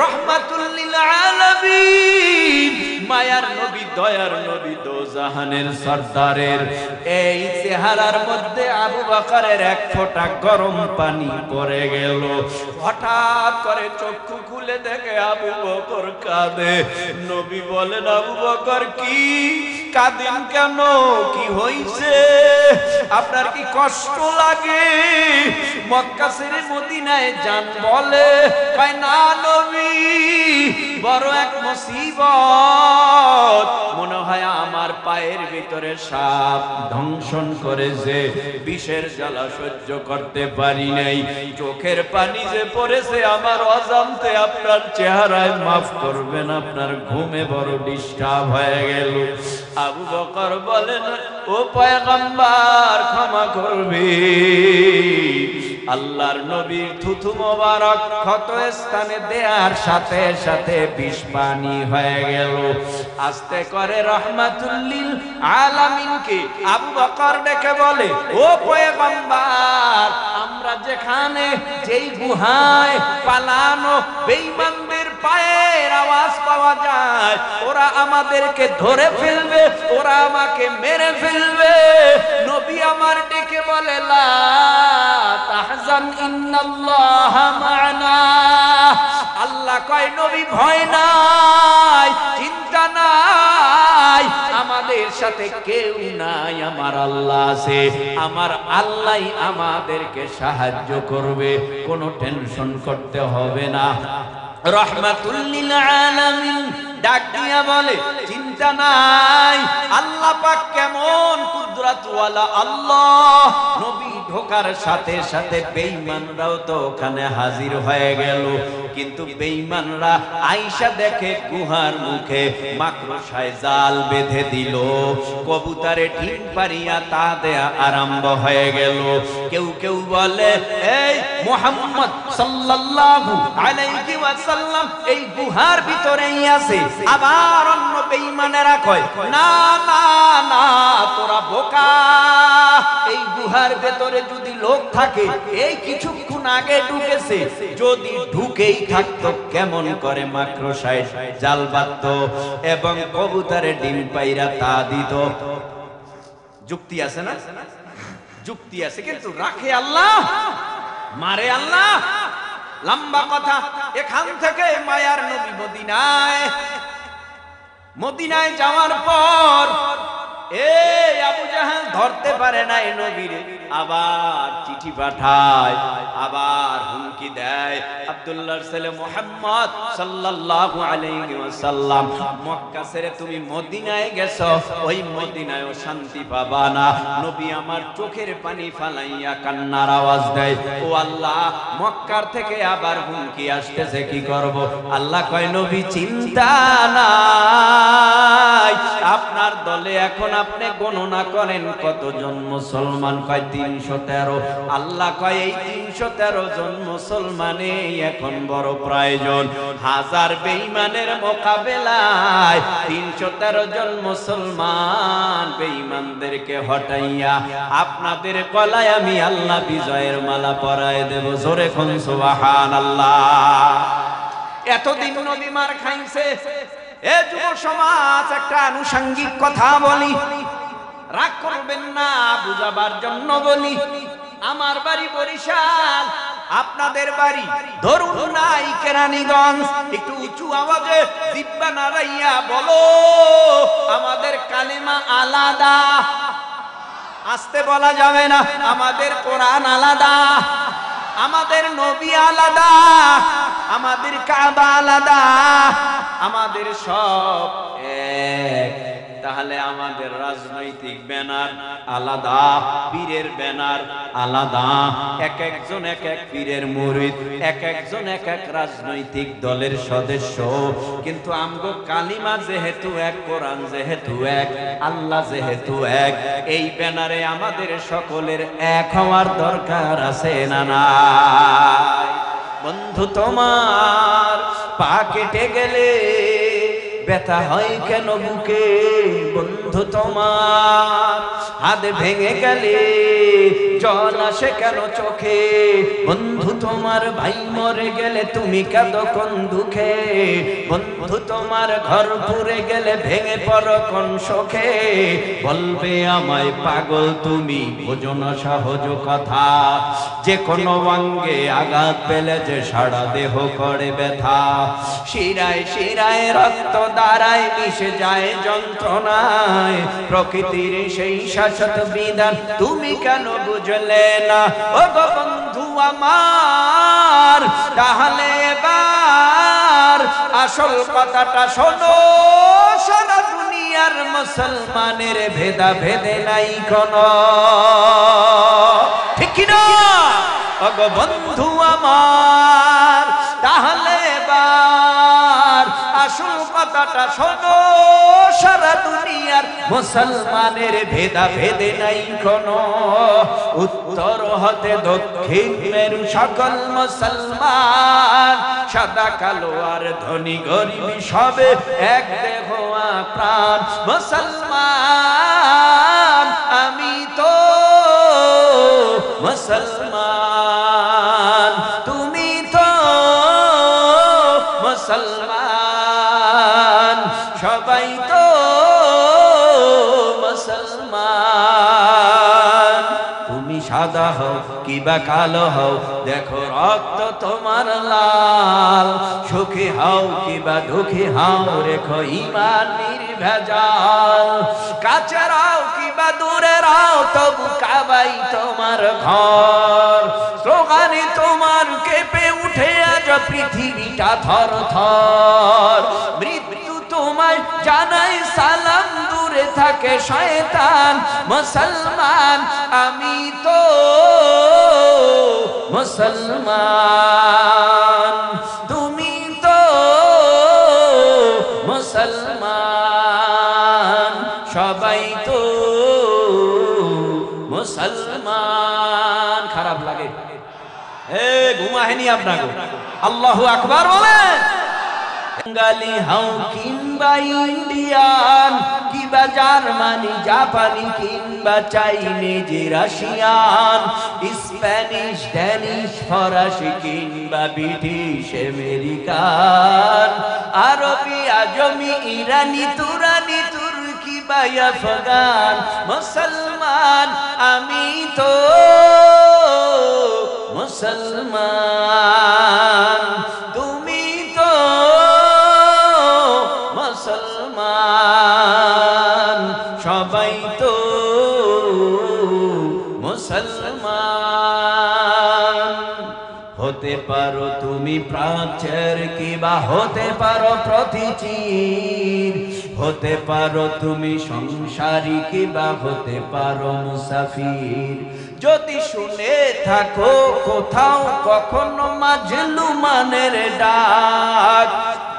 রহমাতুল লিল আলামিন মায়ার নবী, দয়ার নবী, দোজাহানের সরদারের এই চেহারার মধ্যে আবু বকরের এক ফোঁটা গরম পানি পড়ে গেল। হঠাৎ করে চক্ষু খুলে দেখে আবু বকর কাঁদে। নবী বলেন, আবু বকর কি কাঁদেন কেন, কি হইছে, আপনার কি কষ্ট লাগে? মক্কা ছেড়ে মদিনায় যান বলে, কয় না নবী, বড় এক মুসিবত, মনে হয় আমার পায়ের ভিতরে সাপ দংশন করেছে, বিষের জ্বালা সহ্য করতে পারি নাই, চোখের পানি যে পড়েছে আমার অজান্তে, আপনার চেহারায় মাফ করবেন, আপনার ঘুমে বড় ডিস্টার্ব হয়ে গেল। আবু বকর বলেন, ও পয়গম্বর ক্ষমা করবে। আল্লাহর নবীর থুথু মোবারক ক্ষত স্থানে দেয়ার সাথে সাথে বিষ পানি হয়ে গেল। আস্তে করে রহমাতুল লিল আলামিনকে আবু বকর ডেকে বলে, ও পয়গম্বর, আমরা যেখানে যেই গুহায় পালানো বেঈমানদের পায়ের আওয়াজ পাওয়া যায়, ওরা আমাদেরকে ধরে ফেলবে, ওরা আমাকে মেরে ফেলবে। নবী আমার ডেকে বলে, লা তাহজান ইন্নাল্লাহা মা'না। আল্লাহ কয়, নবী ভয় নাই, চিন্তা নাই, আমাদের সাথে কেউ নাই, আমার আল্লাহ আছে, আমার আল্লাহই আমাদেরকে সাহায্য করবে, কোনো টেনশন করতে হবে না। রহমাতুল লিল আলামিন ডাক দিয়া বলে, চিন্তা নাই, আল্লাহ পাক কেমন কুদরতওয়ালা আল্লাহ। নবী ঢোকার সাথে সাথে বেঈমানরাও তো ওখানে হাজির হয়ে গেল, কিন্তু বেঈমানরা আয়েশা দেখে গুহার মুখে মাকড়সায় জাল বেঁধে দিল, কবুতরে ডিম পারিয়া তা দেয়া আরম্ভ হয়ে গেল। কেউ কেউ বলে, এই মুহাম্মদ সাল্লাল্লাহু আলাইহি ওয়াসাল্লাম এই গুহার ভিতরেই আছে। আবার অন্য বেঈমানেরা কয়, না না না, তোরা বোকা, এই গুহার ভেতরে যদি লোক থাকে, এই কিছুক্ষণ আগে ঢুকেছে, যদি ঢুকেই থাকতো কেমন করে মাকড়সায় জাল বাঁধত এবং কবুতরে ডিম পাইরা তা দিত। যুক্তি আছে না? যুক্তি আছে, কিন্তু রাখে আল্লাহ, মারে আল্লাহ। লম্বা কথা। এখান থেকে মায়ার নবী মদিনায় যাওয়ার পর এই আবু জাহেল ধরতে পারে না এই নবীরে, আবার চিঠি পাঠায়, আবার হুমকি দেয়, আব্দুল্লাহর ছেলে মুহাম্মদ সাল্লাল্লাহু আলাইহি ওয়াসাল্লাম, মক্কা ছেড়ে তুমি মদিনায় গেছো, ওই মদিনায়ও শান্তি পাবা না। নবী আমার চোখের পানি ফালাইয়া কান্নার আওয়াজ দেয়, ও আল্লাহ, মক্কার থেকে আবার হুমকি আসতেছে, কি করব? আল্লাহ কয়, নবী চিন্তা নাই, আপনার দলে এখন আপনি গণনা করেন কতজন মুসলমান, কয় 313। আল্লাহ কয় এই 313 জন মুসলমানে এখন বড় প্রয়োজন। হাজার বেঈমানের মোকাবেলায় 313 জন মুসলমান বেঈমানদেরকে হটাইয়া আপনাদের গলায় আমি আল্লাহ বিজয়ের মালা পরায় দেব। জোরে কোন সুবহানাল্লাহ। এতদিন নবী মার খাইছে। এ যুব সমাজ, একটা আনুষঙ্গিক কথা বলি, রাগ করবেন না, বুঝাবার জন্য বলি। আমার বাড়ি বরিশাল, আপনাদের বাড়ি ধরুন নাই কেরানীগঞ্জ। একটু উঁচু আওয়াজে জিহ্বা নাড়াইয়া বলো, আমাদের কালেমা আলাদা। আস্তে বলা যাবে না। আমাদের কোরআন আলাদা, আমাদের নবী আলাদা, আমাদের কাবা আলাদা, আমাদের সব এক। তাহলে আমাদের রাজনৈতিক ব্যানার আলাদা, পীরের ব্যানার আলাদা, এক একজন এক এক পীরের মুরিদ, এক একজন এক এক রাজনৈতিক দলের সদস্য। কিন্তু আমগো কালিমা যেহেতু এক, কোরআন যেহেতু এক, আল্লাহ যেহেতু এক, এই ব্যানারে আমাদের সকলের এক হওয়ার দরকার আছে না নাই? বন্ধু তোমার পা কেটে গেলে ব্যথা হয় কেন বুকে? বন্ধু তোমার হাত ভেঙে গেলে জল আসে কেন চোখে? বন্ধু তোমার ভাই মরে গেলে তুমি কাঁদো কোন দুঃখে? বন্ধু তোমার ঘর পুড়ে গেলে ভেঙে পড়ো কোন শোকে? বলবে আমায় পাগল তুমি, বোঝো না সহজ কথা। যে কোনো অঙ্গে আঘাত পেলে যে সারা দেহ করে ব্যথা, শিরায় শিরায় রক্ত দ্বারায় মিশে যায় যন্ত্রণায়। প্রকৃতির সেই শাশ্বত বিধান তুমি কেন বুঝলে না? ও গো বন্ধু আমার, তাহলে এবার আসল কথাটা শোনো। সারা দুনিয়ার মুসলমানের ভেদা ভেদে নাই কোনো, ঠিক কি না? ও গো বন্ধু আমার, তাহলে এবার আসল কথাটা শোনো। সারা দুনিয়ার মুসলমানের ভেদা ভেদে নাই কোনো। উত্তর হতে দক্ষিণ মেরু সকল মুসলমান, সাদা কালো আর ধনী গরিব সবে এক দেহ প্রাণ। মুসলমান আমি তো মুসলমান, তুমি তো মুসলমান, সবাই তো মুসলমান। তুমি সাদা হও কিবা কালো হও, দেখো রক্ত তোমার লাল। সুখী হও কিবা দুঃখী হও, রেখো ঈমান নির্ভেজাল। কাছে রাও কিবা দূরে রাও, তবু কাবাই তোমার ঘর। স্লোগানে তোমার কেঁপে উঠে আজ পৃথিবীটা থর থর। মৃত্যু তোমায় জানাই সালাম, দূরে থাকে শয়তান। মুসলমান আমি তো মুসলমান, তুমি তো মুসলমান, সবাই তো মুসলমান। খারাপ লাগে? ঘুমাহেনি আপনাকে? আল্লাহু আকবার বলেন। বাঙালি হও কিংবা ইন্ডিয়ান, কিংবা জার্মানি জাপানি, কিংবা চাইনিজ রাশিয়ান, স্প্যানিশ ড্যানিশ ফরাসি, কিংবা ব্রিটিশ আমেরিকান, আরবি আজমি ইরানি তুরানি তুর্কি বা আফগান। মুসলমান আমি তো মুসলমান, তুমি তো মুসলমান, সবাই তো মুসলমান। হতে পারো তুমি প্রাচ্যের কিবা হতে পারো প্রতিচির, হতে পারো তুমি সংসারী কিবা হতে পারো মুসাফির। যদি শুনে থাকো কোথাও কখনো মাজলুমানের ডাক,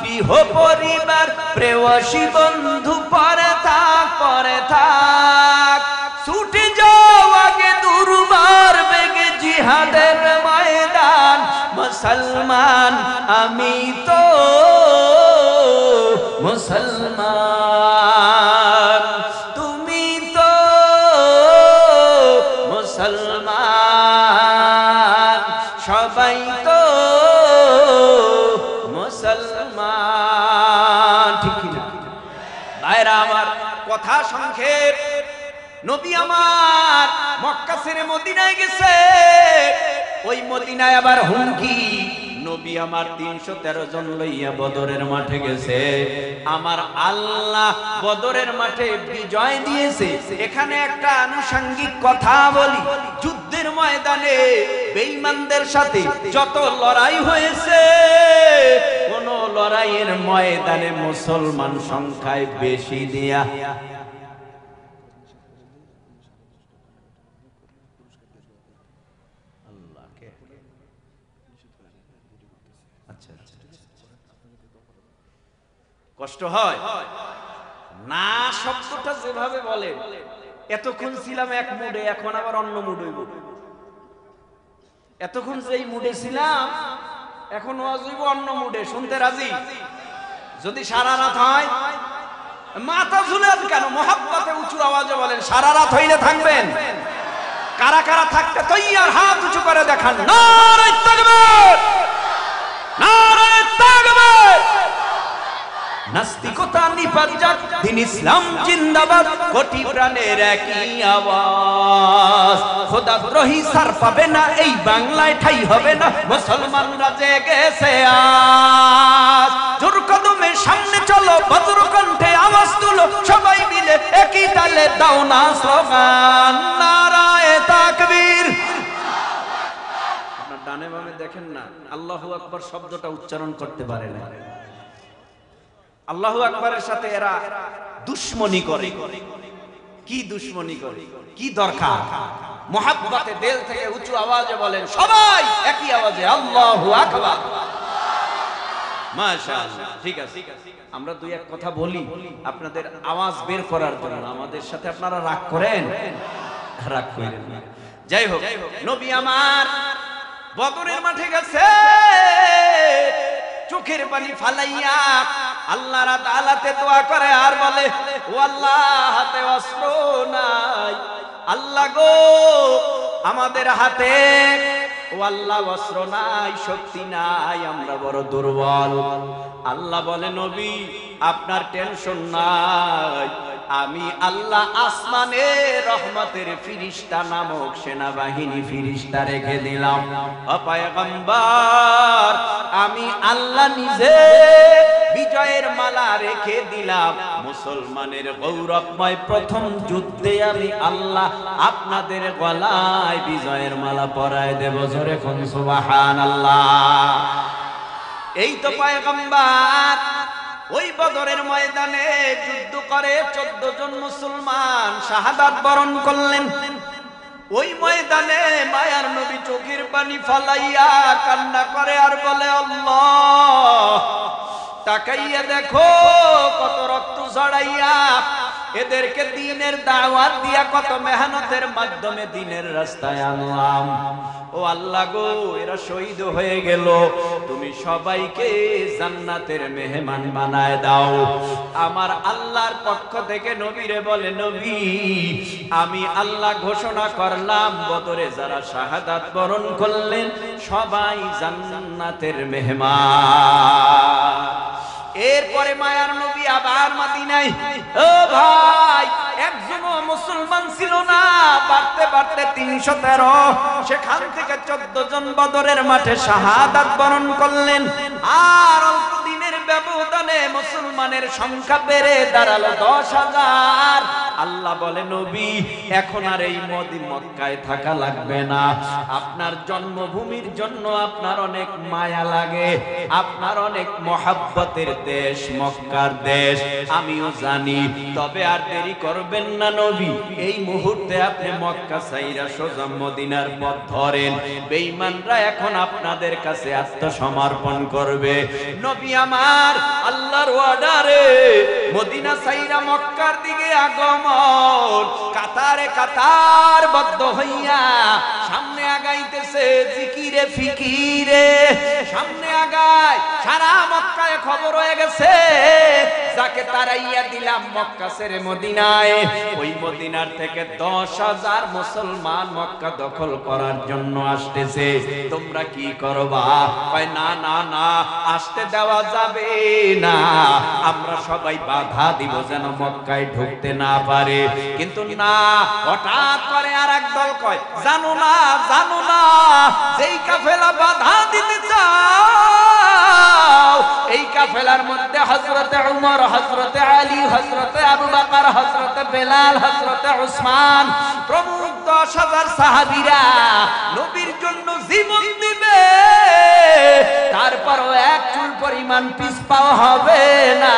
গৃহ পরিবার প্রেয়সী বন্ধু পরে থাক পরে থাক, ছুটে যাও আগে দুর্বার বেগে জিহাদের ময়দান। মুসলমান আমি তো মুসলমান, তুমি তো মুসলমান, সবাই তো মুসলমান, ঠিক না ভাইরা আমার? কথা সংক্ষেপ, নবী আমার মক্কা ছেড়ে মদিনায় গেছে। ওই মদিনায় আবার হুমকি, নবী আমার 313 জন লইয়া বদরের মাঠে গেছে। আমার আল্লাহ বদরের মাঠে বিজয় দিয়েছে। এখানে একটা আনুষঙ্গিক কথা বলি, যুদ্ধের ময়দানে বেঈমানদের সাথে যত লড়াই হয়েছে, কোন লড়াইয়ের ময়দানে মুসলমান সংখ্যায় বেশি দিয়া কষ্ট হয় না। শব্দটা যেভাবে বলে, এতক্ষণ ছিলাম এক মুডে, এখন আবার অন্য মুডে। এতক্ষণ যেই মুডে ছিলাম, এখন ওয়াজ হইব অন্য মুডে। শুনতে রাজি? যদি সারা রাত হয়, মাথা ঝুলেন কেন? মহব্বতে উঁচু আওয়াজে বলেন, সারা রাত হইলে থাকবেন? কারা কারা থাকতে তৈয়ার হাত উঁচু করে দেখান। নারে তাকবীর, নারে তাকবীর। নাস্তিকতা নিপাত যাক, দিন ইসলাম জিন্দাবাদ, কোটি প্রাণের একই আওয়াজ। খোদাদ্রোহী সার পাবে না, এই বাংলায় ঠাই হবে না, মুসলমানরা জেগেছে আজ। জোর কদমে সামনে চলো, বজ্র কণ্ঠে আওয়াজ তুলো, সবাই মিলে একই তালে দাও না স্লোগান, নারায়ে তাকবীর। আপনার ডানে বামে দেখেন না, আল্লাহু আকবার শব্দটা উচ্চারণ করতে পারে না। আল্লাহু আকবারের সাথে এরা দুশ্মনী করে। কি দুশ্মনী করে? কি দরকার? মুহাব্বতে দিল থেকে উঁচু আওয়াজে বলেন, সবাই একই আওয়াজে আল্লাহু আকবার। মাশাআল্লাহ, ঠিক আছে। আমরা দুই এক কথা বলি আপনাদের আওয়াজ বের করার জন্য। আমাদের সাথে আপনারা রাগ করেন? রাগ করেন না। যাই হোক, নবী আমার বদরের মাঠে গেছে, চোখের পানি ফালাইয়া আল্লাহ তাআলাতে দোয়া করে আর বলে, ও আল্লাহ, হাতে অস্ত্র নাই, আল্লাহ গো আমাদের হাতে, ও আল্লাহ অস্ত্র নাই, শক্তি নাই, আমরা বড় দুর্বল। আল্লাহ বলে, নবী আপনার টেনশন নাই, আমি আল্লাহ আসমানে রহমতের ফিরিস্তা নামক সেনাবাহিনী ফিরিস্তা রেখে দিলাম। ও পয়গম্বর, আমি আল্লাহ নিজে বিজয়ের মালা রেখে দিলাম। মুসলমানের গৌরবময় প্রথম যুদ্ধে আমি আল্লাহ আপনাদের গলায় বিজয়ের মালা পরায় দেব। জোরে কোন সুবহানাল্লাহ। এই তো পয়গম্বর ওই বদরের ময়দানে যুদ্ধ করে 14 জন মুসলমান শাহাদাত বরণ করলেন। ওই ময়দানে মায়ার নবী চোখের পানি ফালাইয়া কান্না করে আর বলে, আল্লাহ তাকাইয়া দেখো কত রক্ত ঝরাইয়া এদেরকে দ্বীনের দাওয়াত দিয়া কত মেহনতের মাধ্যমে দ্বীনের রাস্তায় আনলাম। ও আল্লাহ গো, এরা শহীদ হয়ে গেল, তুমি সবাইকে জান্নাতের মেহমান বানায় দাও। আমার আল্লাহর পক্ষ থেকে নবীরে বলে, নবী আমি আল্লাহ ঘোষণা করলাম, বদরে যারা শাহাদাত বরণ করলেন সবাই জান্নাতের মেহমান। এরপরে মায়ার নবী আবার মদিনায়। ও ভাই, একজনও মুসলমান ছিল না, বাড়তে বাড়তে 313। সেখান থেকে 14 জন বদরের মাঠে শাহাদাত বরণ করলেন। আর অল্প দিনের ব্যবধানে মুসলমানের সংখ্যা বেড়ে দাঁড়ালো 10,000। আল্লাহ বলে নবী এখন আর এই মক্কায় থাকা লাগবে না, আপনার জন্মভূমির জন্য আপনার অনেক মায়া লাগে, আপনার অনেক মহাব্বতের দেশ মক্কার দেশ আমিও জানি, তবে আর দেরি করবেন না নবী, এই মুহূর্তে আপনি মক্কা ছাইরা সোজা মদিনার পথ ধরেন, বেঈমানরা এখন আপনাদের কাছে আত্মসমর্পণ করবে। নবী আমার আল্লাহর অর্ডারে মদিনা ছাইরা মক্কার দিকে আগমন, কাতারে কাতার বদ্ধ হইয়া সামনে আগাইতেছে, জিকিরে ফিকিরে সামনে আগায়, সারা মক্কায় খবর হয়ে গেছে যাকে তারাইয়া দিলাম মক্কা ছেড়ে মদিনায়, ওই মদিনার থেকে 10,000 মুসলমান মক্কা দখল করার জন্য আসতেছে, তোমরা কি করবা? কয় না না না, আসতে দেওয়া যাবে না, আমরা সবাই বাধা দিব যেন মক্কায় ঢুকতে না পারে। কিন্তু না, হঠাৎ করে আর এক দল কয় জানো না জানো না, যেই কাফেলা বাধা দিতে চাও এই কাফেলার মধ্যে হযরতে উমর, হযরতে আলী, হযরতে আবু বকর, হযরতে বেলাল, হযরতে উসমান প্রমুখ 10,000 সাহাবীরা নবীর জন্য জীবন দিবে, তারপরও এক চুল পরিমাণ পিছপা হবে না,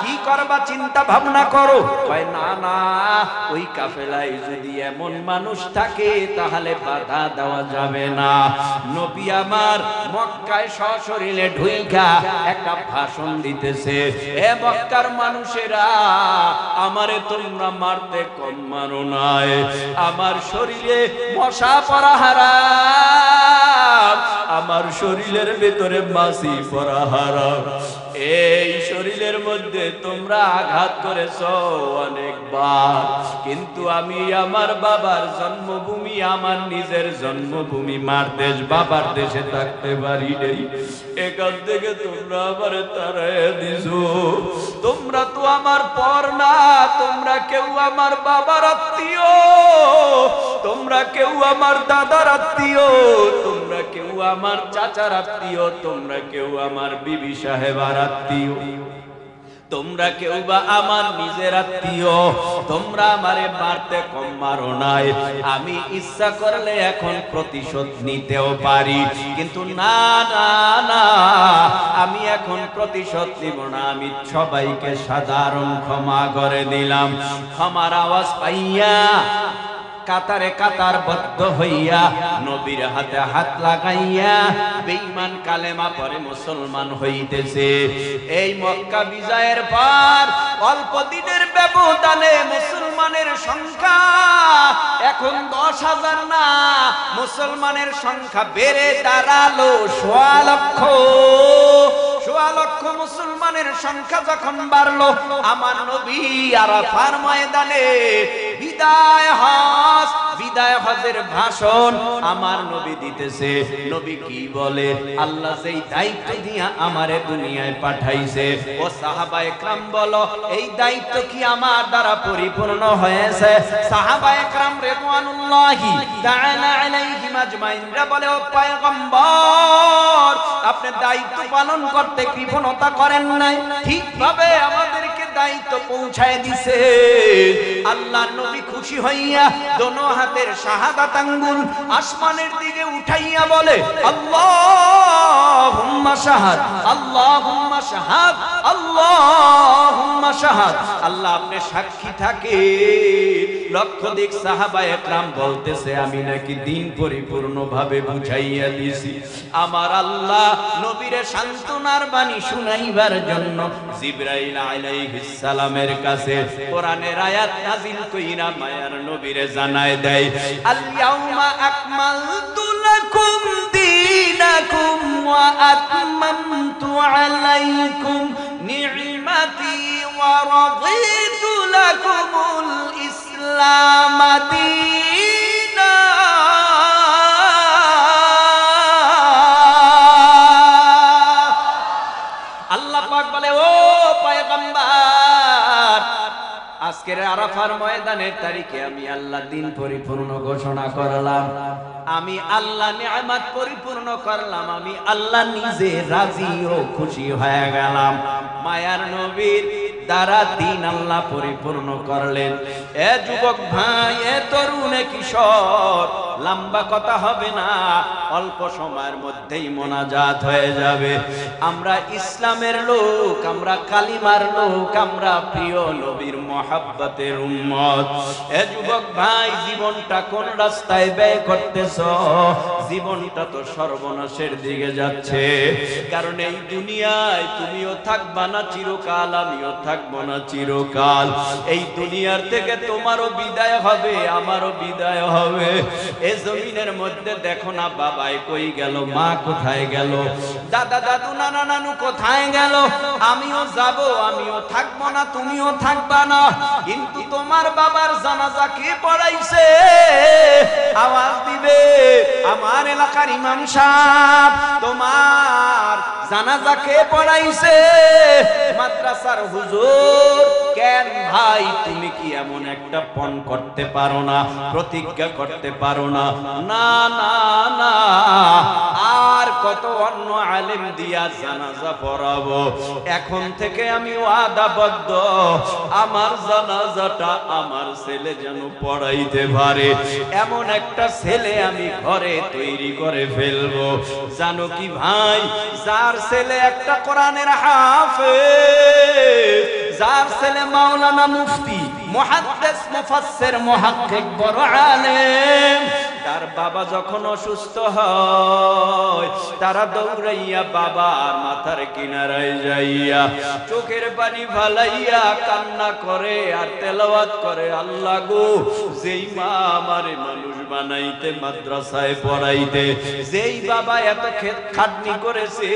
কি করবা চিন্তা ভাবনা করো। কয় না না, ওই কাফেলায় যদি এমন মানুষ থাকে তাহলে বাধা দেওয়া যাবে না। নবী আমার মক্কায় সশরীরে ঢুইকা একটা ভাষণ দিতেছে, হে মক্কার মানুষেরা, আমারে তোমরা মারতে কম মারো নাই, আমার শরীরে মশা পড়া হারাম, আমার শরীরের ভিতরে মাছি পড়া হারাম, এই শরীরের মধ্যে তোমরা আঘাত করেছো অনেকবার, কিন্তু আমি আমার বাবার জন্মভূমি, আমার নিজের জন্মভূমি মার দেশ বাবার দেশে থাকতে পারি নাই, এখান থেকে তোমরা আমার তাড়াইয়া দিছো, তোমরা তো আমার পর না, তোমরা কেউ আমার বাবার আত্মীয়, তোমরা কেউ আমার দাদার আত্মীয়, তোমরা কেউ আমার চাচার আত্মীয়, তোমরা কেউ আমার বিবি সাহেবার আত্মীয়, তোমরা কেউ বা আমার নিজের আত্মীয়, তোমরা আমারে মারতে কম মারো নাই, আমি ইচ্ছা করলে এখন প্রতিশোধ নিতেও পারি, কিন্তু না না না, আমি এখন প্রতিশোধ নিব না, আমি সবাইকে সাধারণ ক্ষমা করে দিলাম। ক্ষমার আওয়াজ পাইয়া কাতারে কাতার বদ্ধ হইয়া নবীর হাতে হাত লাগাইয়া বেঈমান কালেমা পড়ে মুসলমান হইতেছে। এই মক্কা বিজয়ের পর অল্প দিনের ব্যবধানে মুসলমানের সংখ্যা এখন 10,000 না, মুসলমানের সংখ্যা বেড়ে দাঁড়ালো 1.25 লক্ষ। 1.25 লক্ষ মুসলমানের সংখ্যা যখন বাড়লো, আমার নবী আরাফার ময়দানে বিদায় হজের ভাষণ আমার নবী দিতেছে। নবী কি বলে? আল্লাহ যেই দায়িত্ব দিয়া আমারে দুনিয়ায় পাঠাইছে, ও সাহাবায়ে কেরাম বলো, এই দায়িত্ব কি আমার দ্বারা পরিপূর্ণ হয়েছে? সাহাবায়ে কেরাম রিদওয়ানুল্লাহি তাআলা আলাইহিম আজমাইনরা বলে, ও পয়গম্বর, আপনি দায়িত্ব পালন করতে কৃপণতা করেন নাই, ঠিকভাবে আমাদেরকে দায়িত্ব পৌঁছায় দিছে। আল্লাহ নবী খুশি হইয়া দোনো হাতের শাহাদাত আঙ্গুল আসমানের দিকে উঠাইয়া বলে, আল্লাহুম্মা শাহাদ, আল্লাহুম্মা শাহাদ, আল্লাহুম্মা শাহাদ। আল্লাহ আপনি সাক্ষী থাকে। লক্ষাধিক সাহাবায়ে কেরাম বলতেছে, আমি নাকি দিন পরিপূর্ণভাবে বুঝাইয়া দিছি। আমার আল্লাহ নবীরে সান্ত্বনার বাণী শুনাইবার জন্য জিবরাইল আলাইহিস সালামের কাছে কোরআনের আয়াত নাযিল কইরা মায়ার নবীরে জানায় দেয়, আল ইয়াউমা আকমালতু লাকুম দীনাকুম ওয়া আতমামতু আলাইকুম নি'মাতি ওয়া রাদিতু লাকুমুল ইসলাম দীনা। আল্লাহ পাক বলে, ও পয়গম্বর, আজকের আরাফার ময়দানের তারিখে আমি আল্লাহ দিন পরিপূর্ণ ঘোষণা করলাম, আমি আল্লাহ নিয়ামত পরিপূর্ণ করলাম, আমি আল্লাহ নিজে রাজি ও খুশি হয়ে গেলাম। মায়ার নবীর দ্বারা দিন আল্লাহ পরিপূর্ণ করলেন। এ যুবক ভাই, এ তরুণ, এ কিশোর, লম্বা কথা হবে না, অল্প সময়ের মধ্যেই মোনাজাত হয়ে যাবে। আমরা ইসলামের লোক, আমরা কালিমার লোক, আমরা প্রিয় নবীর মহাব্বতের উম্মত। এ যুবক ভাই, জীবনটা কোন রাস্তায় ব্যয় করতেছ? জীবনটা তো সর্বনাশের দিকে যাচ্ছে। কারণ এই দুনিয়ায় তুমিও থাকবা না চিরকাল, আমিও থাকবো না চিরকাল। এই দুনিয়ার থেকে তোমারও বিদায় হবে, আমারও বিদায় হবে। এই জমিনের মধ্যে দেখো না, বাবাই কই গেল, মা কোথায় গেল, দাদা দাদু নানা নানু কোথায় গেল? আমিও যাব, আমিও থাকবো না, তুমিও থাকবা না। কিন্তু তোমার বাবার জানাজা কে পড়াইছে? আওয়াজ দিবে আমার এলাকার ইমাম সাহেব, তোমার জানাজা কে পড়াইছে? মাদ্রাসার হুজুর। কেন ভাই, তুমি কি এমন একটা পণ করতে পারো না, প্রতিজ্ঞা করতে পারো না? না না না, আর কত অন্য আলেম দিয়া জানাজা পড়াবো। এখন থেকে আমি ওয়াদাবদ্ধ, আমার জানাজাটা আমার ছেলে যেন পড়াইতে পারে, এমন একটা ছেলে আমি ঘরে তৈরি করে ফেলবো। জানো কি ভাই, যার ছেলে একটা কোরআনের হাফেজ, যার ছেলে মাওলানা মুফতি, মুহাদ্দিস, মুফাসসির, মুহাক্কিক, বড় আলেম, তার বাবা যখন অসুস্থ হয়, তারা দৌড়াইয়া বাবার মাথার কিনারায় যাইয়া চোখের পানি ফালাইয়া কান্না করে আর তেলাওয়াত করে, আল্লাহ গো, যেই মা আমারে মানুষ বানাইতে, মাদ্রাসায় পড়াইতে, যেই বাবা এত খাটনি করেছে,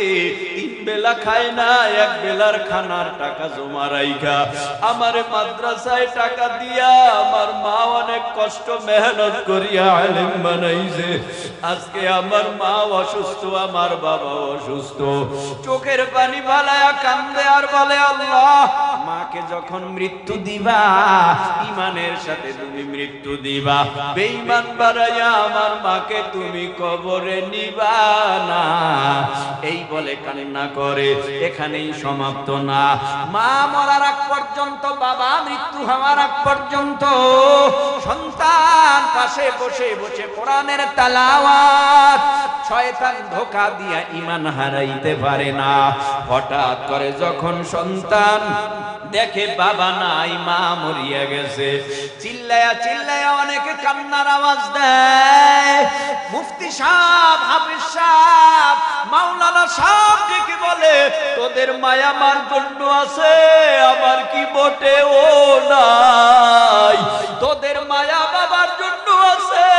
তিন বেলা খায় না, এক বেলার খানার টাকা জমা রাইখা আমারে মাদ্রাসায় টাকা দিয়া আমার মা অনেক কষ্ট মেহনত করিয়া আলেম বানাইছে, আজকে আমার মা অসুস্থ, আমার বাবা অসুস্থ, চোখের পানি ফালায়া কান্দে আর বলে, আল্লাহ, মাকে যখন মৃত্যু দিবা, ইমানের সাথে তুমি মৃত্যু দিবা, বেঈমান বানাইয়া আমার মাকে তুমি কবরে নিবা না। এই বলে কান্না করে। এখানেই সমাপ্ত না, মা মরার আগ পর্যন্ত, বাবা মৃত্যু হওয়ার আগ পর্যন্ত সন্তান পাশে বসে বসে কোরআনের তেলাওয়াত। শয়তান ধোঁকা দিয়া ঈমান হারাইতে পারে না। হঠাৎ করে যখন সন্তান দেখে বাবা নাই, মা মরিয়া গেছে, চিল্লায়া চিল্লায়া অনেকে কান্নার আওয়াজ দেয়। মুফতি সাহেব, হাফিজ সাহেব, মাওলানা সাহেব ডেকে বলে, তোদের মায়া আমার জন্য আছে, আমার কি মোটেও নাই? তোদের মায়া বাবার জন্য আছে,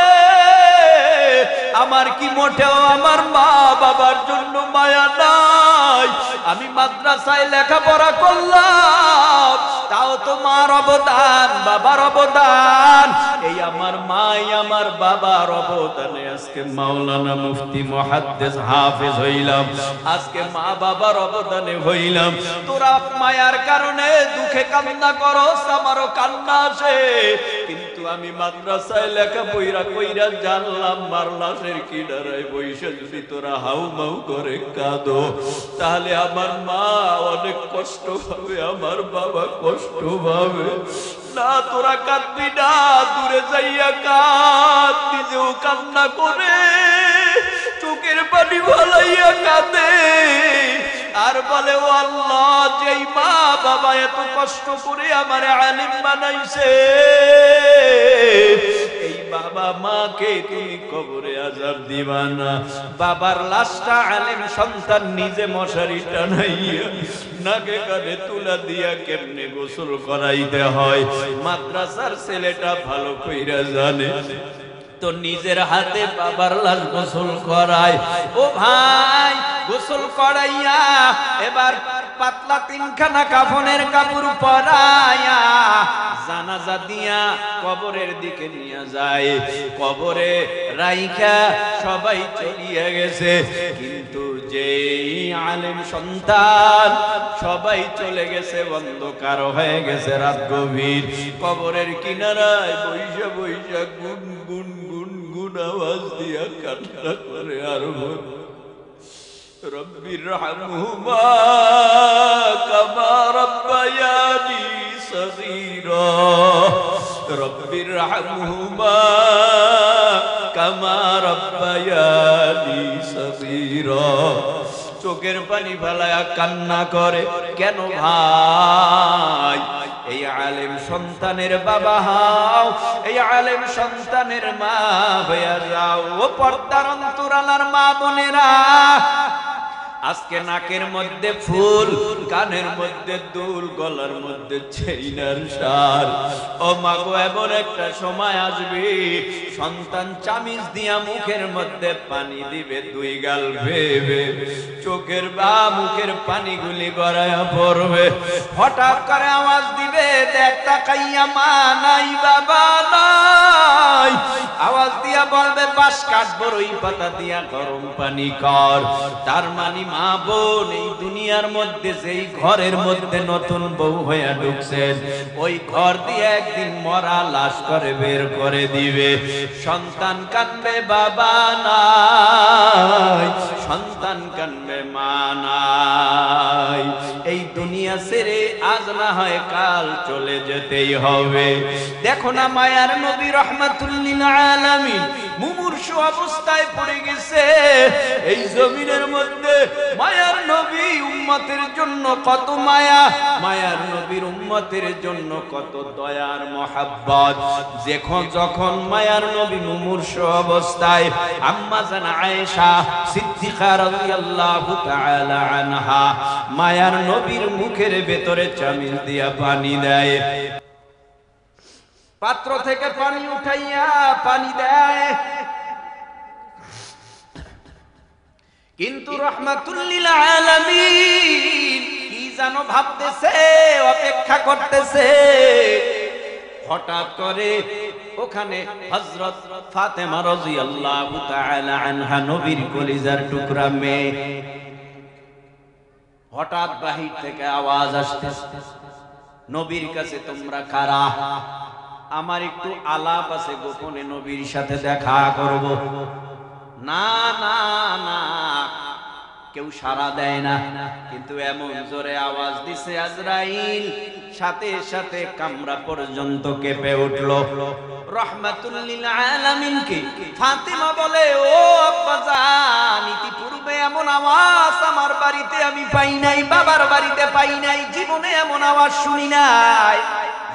আমার কি মোটেও আমার মা বাবার জন্য মায়া নাই? আমি মাদ্রাসায় লেখাপড়া করলাম, তাও তো মার অবদান, বাবার অবদান। এই আমার মাই আমার বাবার অবদানে আজকে মাওলানা, মুফতি, মুহাদ্দিস, হাফেজ হইলাম, আজকে মা বাবার অবদানে হইলাম। তোরা মায়ার কারণে দুঃখে কান্না করস, আমারও কান্না আসে, কিন্তু আমি মাদ্রাসায় লেখাপড়া কইরা জানলাম, মারলাসের কিনারায় বইসা যদি তোরা হাউ মাউ করে কাঁদো, তাহলে আমার মা অনেক কষ্ট পাবে, আমার বাবা কষ্ট পাবে না। তোরা কাঁদবি না, দূরে যাইয়া কাঁদ, নিজেও কান্না করে চোখের পানি ভালাইয়া কাঁদে আর বলে, ও আল্লাহ, যেই মা বাবা এত কষ্ট করে আমার আলিম বানাইছে, এই বাবা মাকে তুমি কবরে আযাব দিবা না। বাবার লাশটা আলেম সন্তান নিজে মশারি টানাইয়া নাকে কানে তুলা দিয়া কেমনে গোসল করাইতে হয়, মাদ্রাসার ছেলেটা ভালো কইরা জানে, তো নিজের হাতে বাবার লাশ গোসল করায়। ও ভাই, গোসল করাইয়া এবার পাতলা তিনখানা কাফনের কাপড় পরাইয়া জানাজা দিয়া কবরের দিকে নিয়ে যায়। কবরে রাইখা সবাই চলিয়া গেছে, কিন্তু যেই আলেম সন্তান, সবাই চলে গেছে, অন্ধকার হয়ে গেছে, রাত গভীর, কবরের কিনারায় বইসা বইসা গুন গুন গুন গুন আওয়াজ দিয়া কান্না করে আর রব্বির রহমহুমা কামা রব্বায়ানি সগীরা রব্বির রহমহুমা কামা রাব্বায়ানি সগীরা। চোখের পানি ফেলায়া কান্না করে, কেন ভাই? এই আলেম সন্তানের বাবা হও, এই আলেম সন্তানের মা হইয়া যাও। ও পর্দার অন্তরালার মা বোনেরা, আজকে নাকের মধ্যে ফুল, কানের মধ্যে দুল, গলার মধ্যে চেইনার সার। ও মা গো, এমন একটা সময় আসবে সন্তান চামিচ দিয়া মুখের মধ্যে পানি দিবে, দুই গাল ভেবে চোখের বা মুখের পানিগুলি গড়াইয়া পড়বে। হঠাৎ করে আওয়াজ দিবে, দেখ তাকাইয়া মা নাই, বাবা নাই। আওয়াজ দিয়া বলবে, বাঁশ কাঠ বড়ই পাতা দিয়া গরম পানি কর। তার মানে মা বোন, এই দুনিয়ার মধ্যে যেই ঘরের মধ্যে নতুন বউ হইয়া ঢুকছেন, ওই ঘর দিয়ে একদিন মরা লাশ করে বের করে দিবে। সন্তান কাঁদবে, বাবা নাই। সন্তান কাঁদবে, মা নাই। এই দুনিয়া ছেড়ে আজ না হয় কাল চলে যেতেই হবে। দেখো না, মায়ার নবী রহমাতুল লিল আলামিন মুমূর্ষু অবস্থায় পড়ে গেছে। এই জমিনের মধ্যে মায়ার নবী উম্মতের জন্য কত মায়া, মায়ার নবীর উম্মতের জন্য কত দয়ার মহাব্বত। যখন মায়ার নবী মুমূর্ষু অবস্থায় আম্মা জান আয়েশা সিদ্দিকা রাদিয়াল্লাহু তাআলা আনহা মায়ার নবীর মুখের ভেতরে চামিচ দিয়া পানি দেয়, পাত্র থেকে পানি উঠাইয়া পানি দেয়। কিন্তু রাহমাতুল লিল আলামিন কি জানো ভাবতেছে, অপেক্ষা করতেছে। হঠাৎ করে ওখানে হযরত ফাতেমা রাদিয়াল্লাহু তাআলা আনহা, নবীর কলিজার টুকরা মেয়ে, হঠাৎ বাহির থেকে আওয়াজ আসতেছে, নবীর কাছে তোমরা কারা? আমার একটু আলাপ আছে, গোপনে নবীর সাথে দেখা করব। না না না, কেউ সাড়া দেয় না। কিন্তু এমন জোরে আওয়াজ দিছে আজরাইল, সাথে সাথে কামরা পর্যন্ত কেঁপে উঠল। রহমাতুল লিল আলামিনকে ফাতিমা বলে, ও আব্বাজান, ইতিপূর্বে এমন আওয়াজ আমার বাড়িতে আমি পাই নাই, বাবার বাড়িতে পাই নাই, জীবনে এমন আওয়াজ শুনি নাই।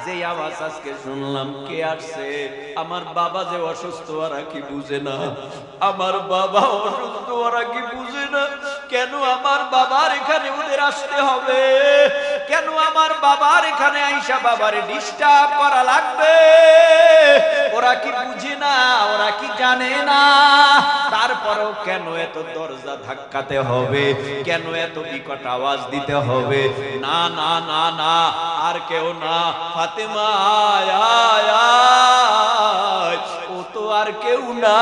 যে আওয়াজ আজকে শুনলাম, কে আসছে? আমার বাবা যে অসুস্থ, ওরা কি বুঝে না? আমার বাবা অসুস্থ, ওরা কি বুঝে না? কেন আমার বাবার এখানে ওদের আসতে হবে? কেন আমার বাবার এখানে আইসা বাবারে ডিস্টার্ব করা লাগবে? ওরা কি বুঝে না? ওরা কি জানে না? তারপরেও কেন এত দরজা ধাক্কাতে হবে? কেন এত বিকট আওয়াজ দিতে হবে? না না না না, আর কেউ না, ফাতেমা আয় আয় আয়। ও তো আর কেউ না,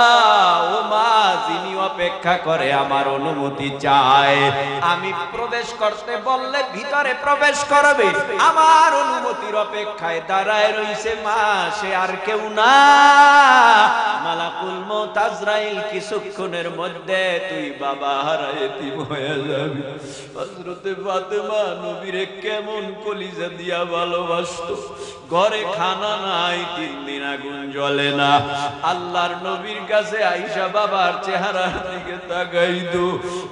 ও মা যিনি অপেক্ষা করে আমার অনুমতি চায়। আমি প্রবেশ করতে বললে ভিতরে প্রবেশ করবে, আমার অনুমতির অপেক্ষায় দাঁড়ায় রইছে মা, সে আর কেউ না। মালাকুল মউত আজরাইল কিছুক্ষণের মধ্যে তুই বাবা হারা এতিম হয়ে যাবি। হযরতে ফাতেমা নবীরে কেমন কলিজা দিয়া ভালোবাসতো। ঘরে খানা নাই, 3 দিন আগুন জ্বলে না। আল্লাহর নবীর কাছে আয়েশা বাবার চেহারার দিকে তাকাইতো,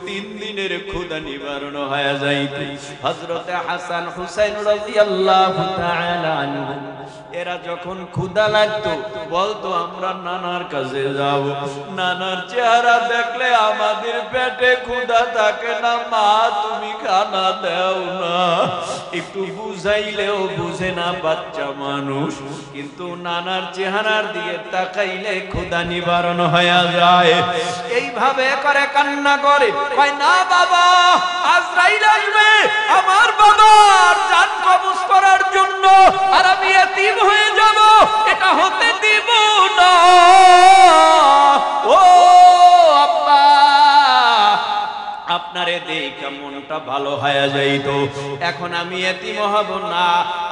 3 দিনের ক্ষুধা নিবারণ হয়ে যাইত। হযরতে হাসান হুসাইন রাদিয়াল্লাহু তাআলা আনহু এরা যখন ক্ষুধা লাগতো বলতো আমরা নানার কাছে যাব। নানার চেহারা দেখলে আমাদের পেটে ক্ষুধা থাকে না, মা তুমি খানা দাও না। একটু বুঝাইলেও বুঝে না বাচ্চা মানুষ, কিন্তু নানার চেহারার দিকে তাকাইলে ক্ষুধা নিবারণ হয়ে যায়। এইভাবে করে কান্না করে, কয় না বাবা, আজরাইল আসবে আমার বাবার জান কবজ করার জন্য, আর আমি এতিম হয়ে যাব, এটা হতে দিব না। ও আব্বা, আপনারে দেখে মনটা ভালো হয়ে যাইতো, এখন আমি এতিম হব না।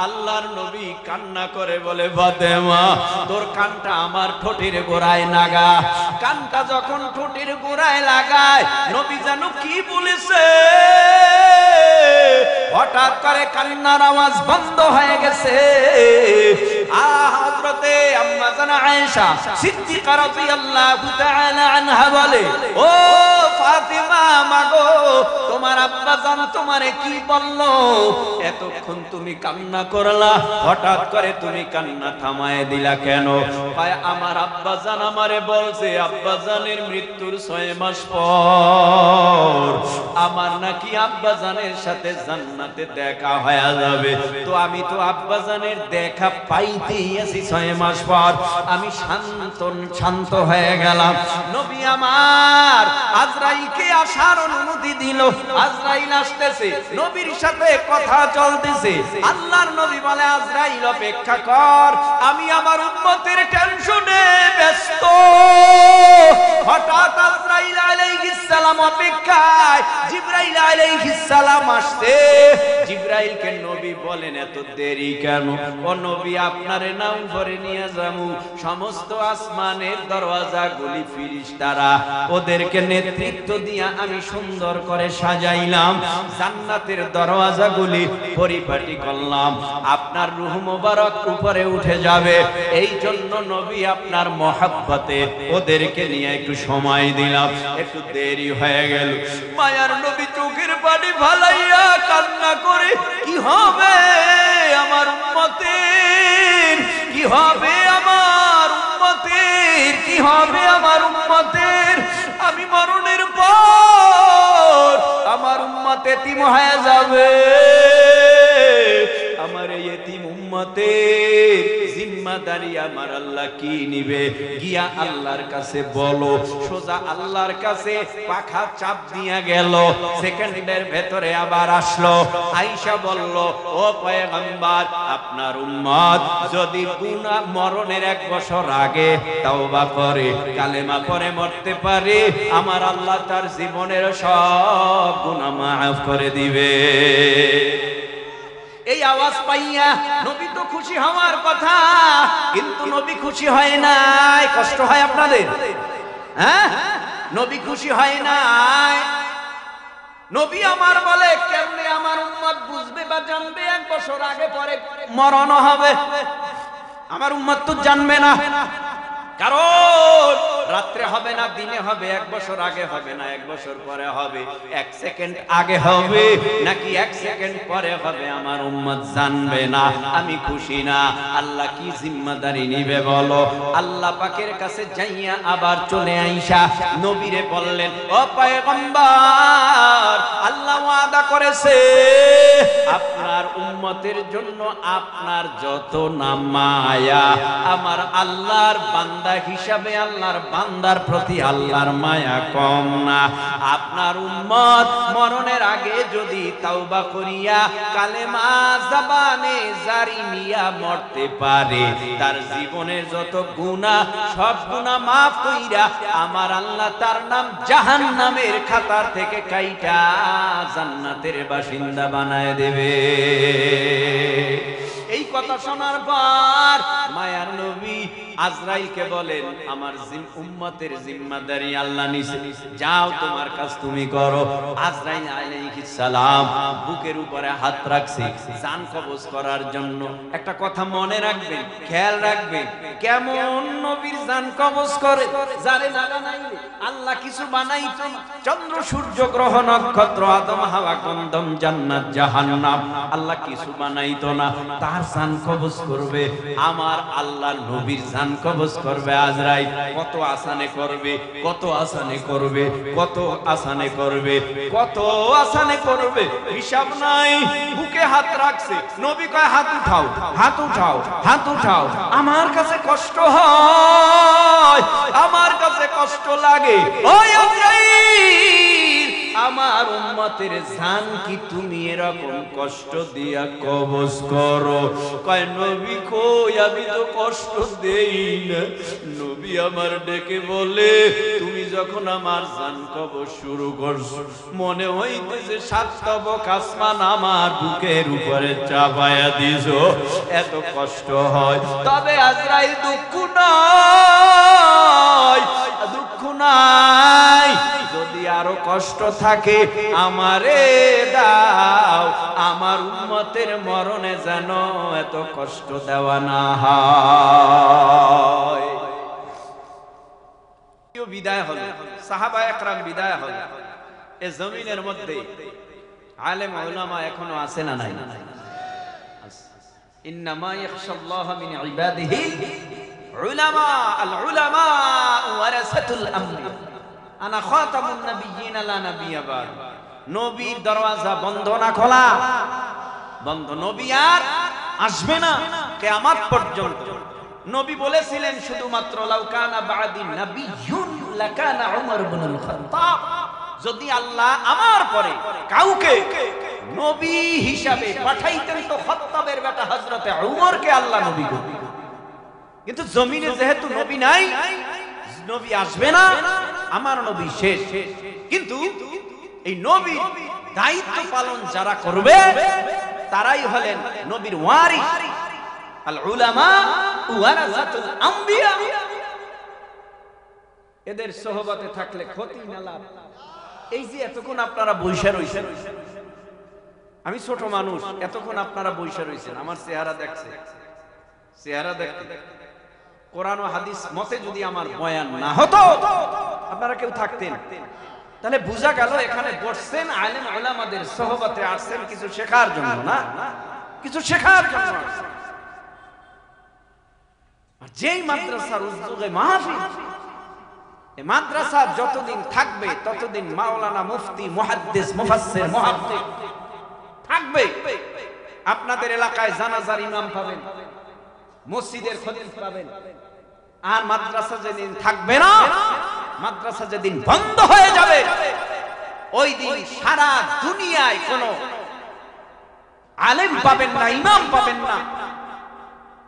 আল্লাহর নবী কান্না করে বলে, ফাতেমা তোর কানটা আমার ঠোঁটের গোড়ায় লাগা। কানটা যখন ঠোঁটের গোড়ায় লাগায়, নবী জানো কি বলেছে? হঠাৎ করে করে কান্নার আওয়াজ বন্ধ হয়ে গেছে। হযরতে আম্মা জান আয়েশা সিদ্দিকা রাদিয়াল্লাহু তাআলা আনহা বলে, ও ফাতিমা মাগো, তোমার আব্বা জান তোমারে কি বললো? এতক্ষণ তুমি কান্না করলা, হঠাৎ করে তুমি কান্না থামায় দিলা কেন? ভাই, আমার আব্বা জান আমারে বলছে আব্বা জানের মৃত্যুর 6 মাস পর আমার নাকি আব্বা জানের সাথে জান্নাতে দেখা হয়ে যাবে। তো আমি তো আব্বা জানের দেখা পাইতেই আছি 6 মাস পর। আমি শান্ত হয়ে গেলাম। নবী আমার আজরাইলকে আসার অনুমতি দিল। আজরাইল আসতেছে, নবীর সাথে কথা চলতেছে। আল্লাহর নবী বলে, আজরাইল অপেক্ষা কর, আমি আমার উম্মতের টেনশনে ব্যস্ত। হঠাৎ আজরাইল আলাইহিস সালাম অপেক্ষায়, জিবরাইল আলাইহিস সালাম আসছে। জিবরাইলকে নবী বলেন, এত দেরি কেন? ও নবী, আপনারে নাম করে নিয়ে যাবো। সমস্ত আসমানের দরওয়াজাগুলি ফেরেশতারা, ওদেরকে নেতৃত্ব দিয়া আমি সুন্দর করে সাজাইলাম। জান্নাতের দরওয়াজাগুলি পরিপাটি করলাম। আপনার রূহ মোবারক উপরে উঠে যাবে, এই জন্য নবী আপনার মহব্বতে ওদেরকে নিয়ে একটু সময় দিলাম। একটু দেরি হয়ে গেল। মায়ার নবী চোখের পানি ফালাইয়া কান্না করে, কি হবে আমার উম্মতের? কি হবে আমার উম্মতের? কি হবে আমার উম্মতের? আমি মরণের পর আমার উম্মত এতিম হয়ে যাবে। আমার এই এতিম উম্মতের জিম্মাদারি আমার আল্লাহ কি নিবে? গিয়া আল্লাহর কাছে বলো। সোজা আল্লাহর কাছে পাখা চাপ দিয়া গেল। সেকেন্ডের ভেতরে আবার আসলো। আয়েশা বলল, ও পয়গম্বর, আপনার উম্মত যদি গুনাহ মরণের 1 বছর আগে তওবা করে, কালেমা পড়ে মরতে পারে, আমার আল্লাহ তার জীবনের সব গুনাহ মাফ করে দিবে। এই আওয়াজ পাইয়া নবী তো খুশি হওয়ার কথা, কিন্তু নবী খুশি হয় নাই। কষ্ট হয় আপনাদের? হ্যাঁ, নবী খুশি হয় নাই। নবী আমার বলে, কেমনে আমার উম্মত বুঝবে বা জানবে 1 বছর আগে পরে মরণ হবে? আমার উম্মত তো জানবে না, কারণ রাত্রে হবে না দিনে হবে, 1 বছর আগে হবে না 1 বছর পরে হবে, 1 সেকেন্ড আগে হবে নাকি 1 সেকেন্ড পরে হবে, আমার উম্মত জানবে না। আমি খুশি না। আল্লাহ কি জিম্মাদারি নিবে বলো? আল্লাহ পাকের কাছে যাইয়া আবার চলে আইসা নবীরে বললেন, ও পয়গম্বর, আল্লাহ ওয়াদা করেছে আপনার উম্মতের জন্য আপনার যত না মায়া, আমার আল্লাহর বান্দা হিসাবে আল্লাহর বান্দার প্রতি আল্লাহর মায়া কম না। আপনার উম্মত মরণের আগে যদি তাওবা করিয়া কালেমা জবানে জারি নিয়া মরতে পারে, তার জীবনের যত গুনাহ সব গুনাহ মাফ কইরা আমার আল্লাহ তার নাম জাহান্নামের খাতার থেকে কাইটা জান্নাতের বাসিন্দা বানায় দেবে। এই কথা শোনার পর মায়ার নবী আজরাইলকে বলেন, আমার উম্মতের জিম্মাদারি আল্লাহ নিছে, যাও তোমার কাজ তুমি করো। আজরাইল আলাইহিস সালাম বুকের উপরে হাত রাখছে জান কবজ করার জন্য। একটা কথা মনে রাখবেন, খেয়াল রাখবেন, কেমন নবীর জান কবজ করে? যারে না বানাইলে আল্লাহ কিছু বানাইতো না। চন্দ্র সূর্য গ্রহ নক্ষত্র আদম হাওয়া গন্ধম জান্নাত জাহান্নাম আল্লাহ কিছু বানাইতো না। তার জান কবজ করবে আমার আল্লাহর নবীর জান কবজ করবে আজরাইল। কত আসানে করবে, কত আসানে করবে, কত আসানে করবে, কত আসানে করবে, হিসাব নাই। বুকে হাত রাখছে, নবী কয় হাত উঠাও, হাত উঠাও, হাত উঠাও। আমার কাছে কষ্ট হয়, আমার কাছে কষ্ট লাগে। ওই আজরাইল, আমার উম্মতের জান কি তুমি এরকম কষ্ট দিয়া কবজ করো? কয় নবী কই, আমি তো কষ্ট দেই না। নবী আমার ডেকে বলে, তুমি যখন আমার জান কবজ শুরু করছো, মনে হইতেছে 7 তবক আসমান আমার বুকের উপরে চাপায়া দিছো, এত কষ্ট হয়। তবে আজরাইল দুঃখ নাই, দুঃখ নাই। যদি আরো কষ্ট থাকে আমারে দাও, আমার উম্মতের মরণে যেন এত কষ্ট দেওয়া না হয়। বিদায় হল, সাহাবা একরাম বিদায় হল। এ জমিনের মধ্যে আলেম উলামা এখনো আছে না নাই? ইন্নামা ইয়াখশাল্লাহা মিন ইবাদিহি উলামা, আল উলামা ওয়ারাসাতুল আমবিয়া, আনা খাতামুন নাবিয়্যিন লা নাবিয়্যা বাদ। নবীর দরওয়াজা বন্ধ না খোলা? বন্ধ। নবী আর আসবে না কিয়ামত পর্যন্ত। নবী বলেছিলেন শুধুমাত্র লাউ কানা বাদি নাবিয়্যুন লাকানা উমর ইবনুল খাত্তাব, যদি আল্লাহ আমার পরে কাউকে নবী হিসাবে পাঠাইতেন তো খাত্তাবের বেটা হযরতে উমরকে আল্লাহ নবী করতেন। কিন্তু জমিনে যেহেতু নবী নাই, নবী আসবে না, আমার নবী শেষ। কিন্তু এই নবীর দায়িত্ব পালন যারা করবে তারাই হলেন নবীর ওয়ারিস, আল উলামা ওয়ারাসাতুল আমবিয়া। এদের সোহবতে থাকলে ক্ষতি না লাভ। এই যে এতক্ষণ আপনারা বইসা রইছেন, আমি ছোট মানুষ, এতক্ষণ আপনারা বইসা রইছেন, আমার চেহারা দেখছে, চেহারা দেখতে কোরআন ও হাদিস মতে যদি আমার বয়ান না হতো, আপনারা কেউ থাকতেন, তাহলে বুঝা গেল এখানে বসছেন আলেম উলামাদের সোহবতে আসছেন কিছু শেখার জন্য, না কিছু শেখার জন্য। যেই মাদ্রাসার উদ্যোগে মাহফিল, এই মাদ্রাসা যতদিন থাকবে ততদিন মাওলানা, মুফতি, মুহাদ্দিস, মুফাসসির, মুহাক্কিক থাকবে। আপনাদের এলাকায় জানাজার ইমাম পাবেন, মসজিদের খতিব পাবেন। আর মাদ্রাসা যেদিন থাকবে না, মাদ্রাসা যেদিন বন্ধ হয়ে যাবে, ওই দিন সারা দুনিয়ায় কোনো আলেম পাবেন না, ইমাম পাবেন না।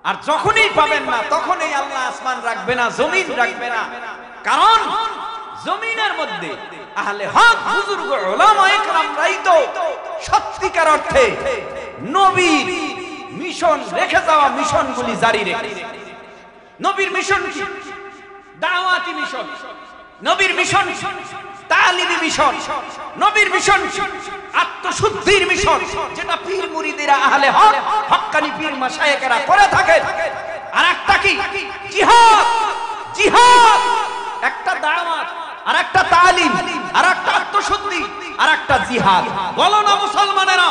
আর যখনই পাবেন না, তখনই আল্লাহ আসমান রাখবে না, জমিন রাখবে না। কারণ জমিনের মধ্যে আহলে হক বুজুর্গ উলামায়ে কেরামরাই তো সত্যিকার অর্থে নবীর মিশন রেখে যাওয়া মিশনগুলি জারি রেখেছে। নবীর মিশন কি? দাওয়াতি মিশন। নবীর মিশন তালিমি মিশন। নবীর মিশন আত্মশুদ্ধির মিশন, যেটা পীর মুরিদেরা আহলে হক হক্কানি পীর মাশায়েখেরা করে থাকে। আর একটা কি? জিহাদ। জিহাদ একটা দাওয়াত, আর একটা তালিম, আর একটা আত্মশুদ্ধি, আর একটা জিহাদ। বলো না মুসলমানেরা,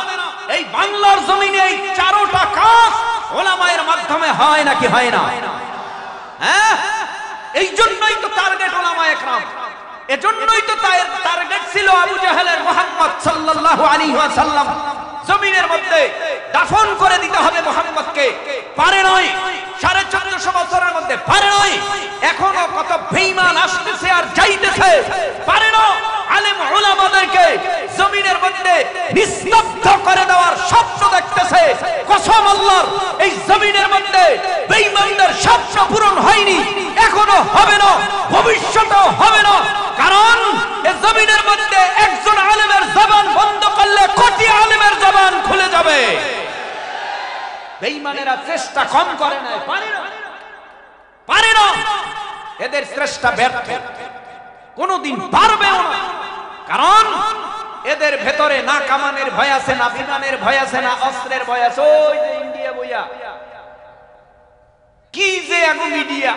এই বাংলার জমিনে এই চারোটা কাজ উলামায়ের মাধ্যমে হয় নাকি হয় না? হ্যাঁ, এই জন্যই তো টার্গেট উলামায়ে কেরাম। এজন্যই তো টার্গেট ছিল আবু জাহেলের মুহাম্মদ সাল্লাল্লাহু আলাইহি ওয়াসাল্লাম জমিনের মধ্যে দাফন করে দিতে হবে মুহাম্মদকে। পারে নয়, 1450 বছরের মধ্যে পারে নয়। এখনো কত বেঈমান আসতেছে আর যাইতেছে, পারে না আলেম উলামাদেরকে জমিনের মধ্যে নিস্তব্ধ করে দেওয়ার স্বপ্ন দেখতেছে। কসম আল্লাহর, এই জমিনের মধ্যে বেঈমানদের স্বপ্ন পূরণ হয়নি, এখনো হবে না, ভবিষ্যতেও হবে না। কারণ এই জমিনের মধ্যে একজন আলেমের জবান বন্ধ করলে কোটি আলেমের জবান খুলে যাবে। বেঈমানেরা চেষ্টা কম করে না, পারে না, পারে না। এদের চেষ্টা ব্যর্থ, কোনদিন পারবেও না। কারণ এদের ভেতরে না কামানের ভয় আছে, না বিমানের ভয় আছে, না অস্ত্রের ভয় আছে। ওই যে ইন্ডিয়া বইয়া কি যে এখন মিডিয়া,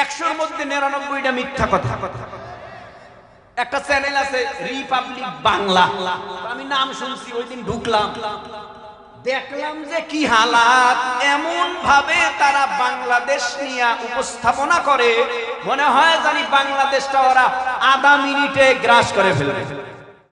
100-র মধ্যে 99টা মিথ্যা কথা। একটা চ্যানেল আছে রিপাবলিক বাংলা, আমি নাম শুনছি, ওই দিন ঢুকলাম, দেখলাম যে কি হালাত। এমন ভাবে তারা বাংলাদেশ নিয়ে উপস্থাপনা করে, মনে হয় জানি বাংলাদেশটা ওরা আধা মিনিটে গ্রাস করে ফেলবে।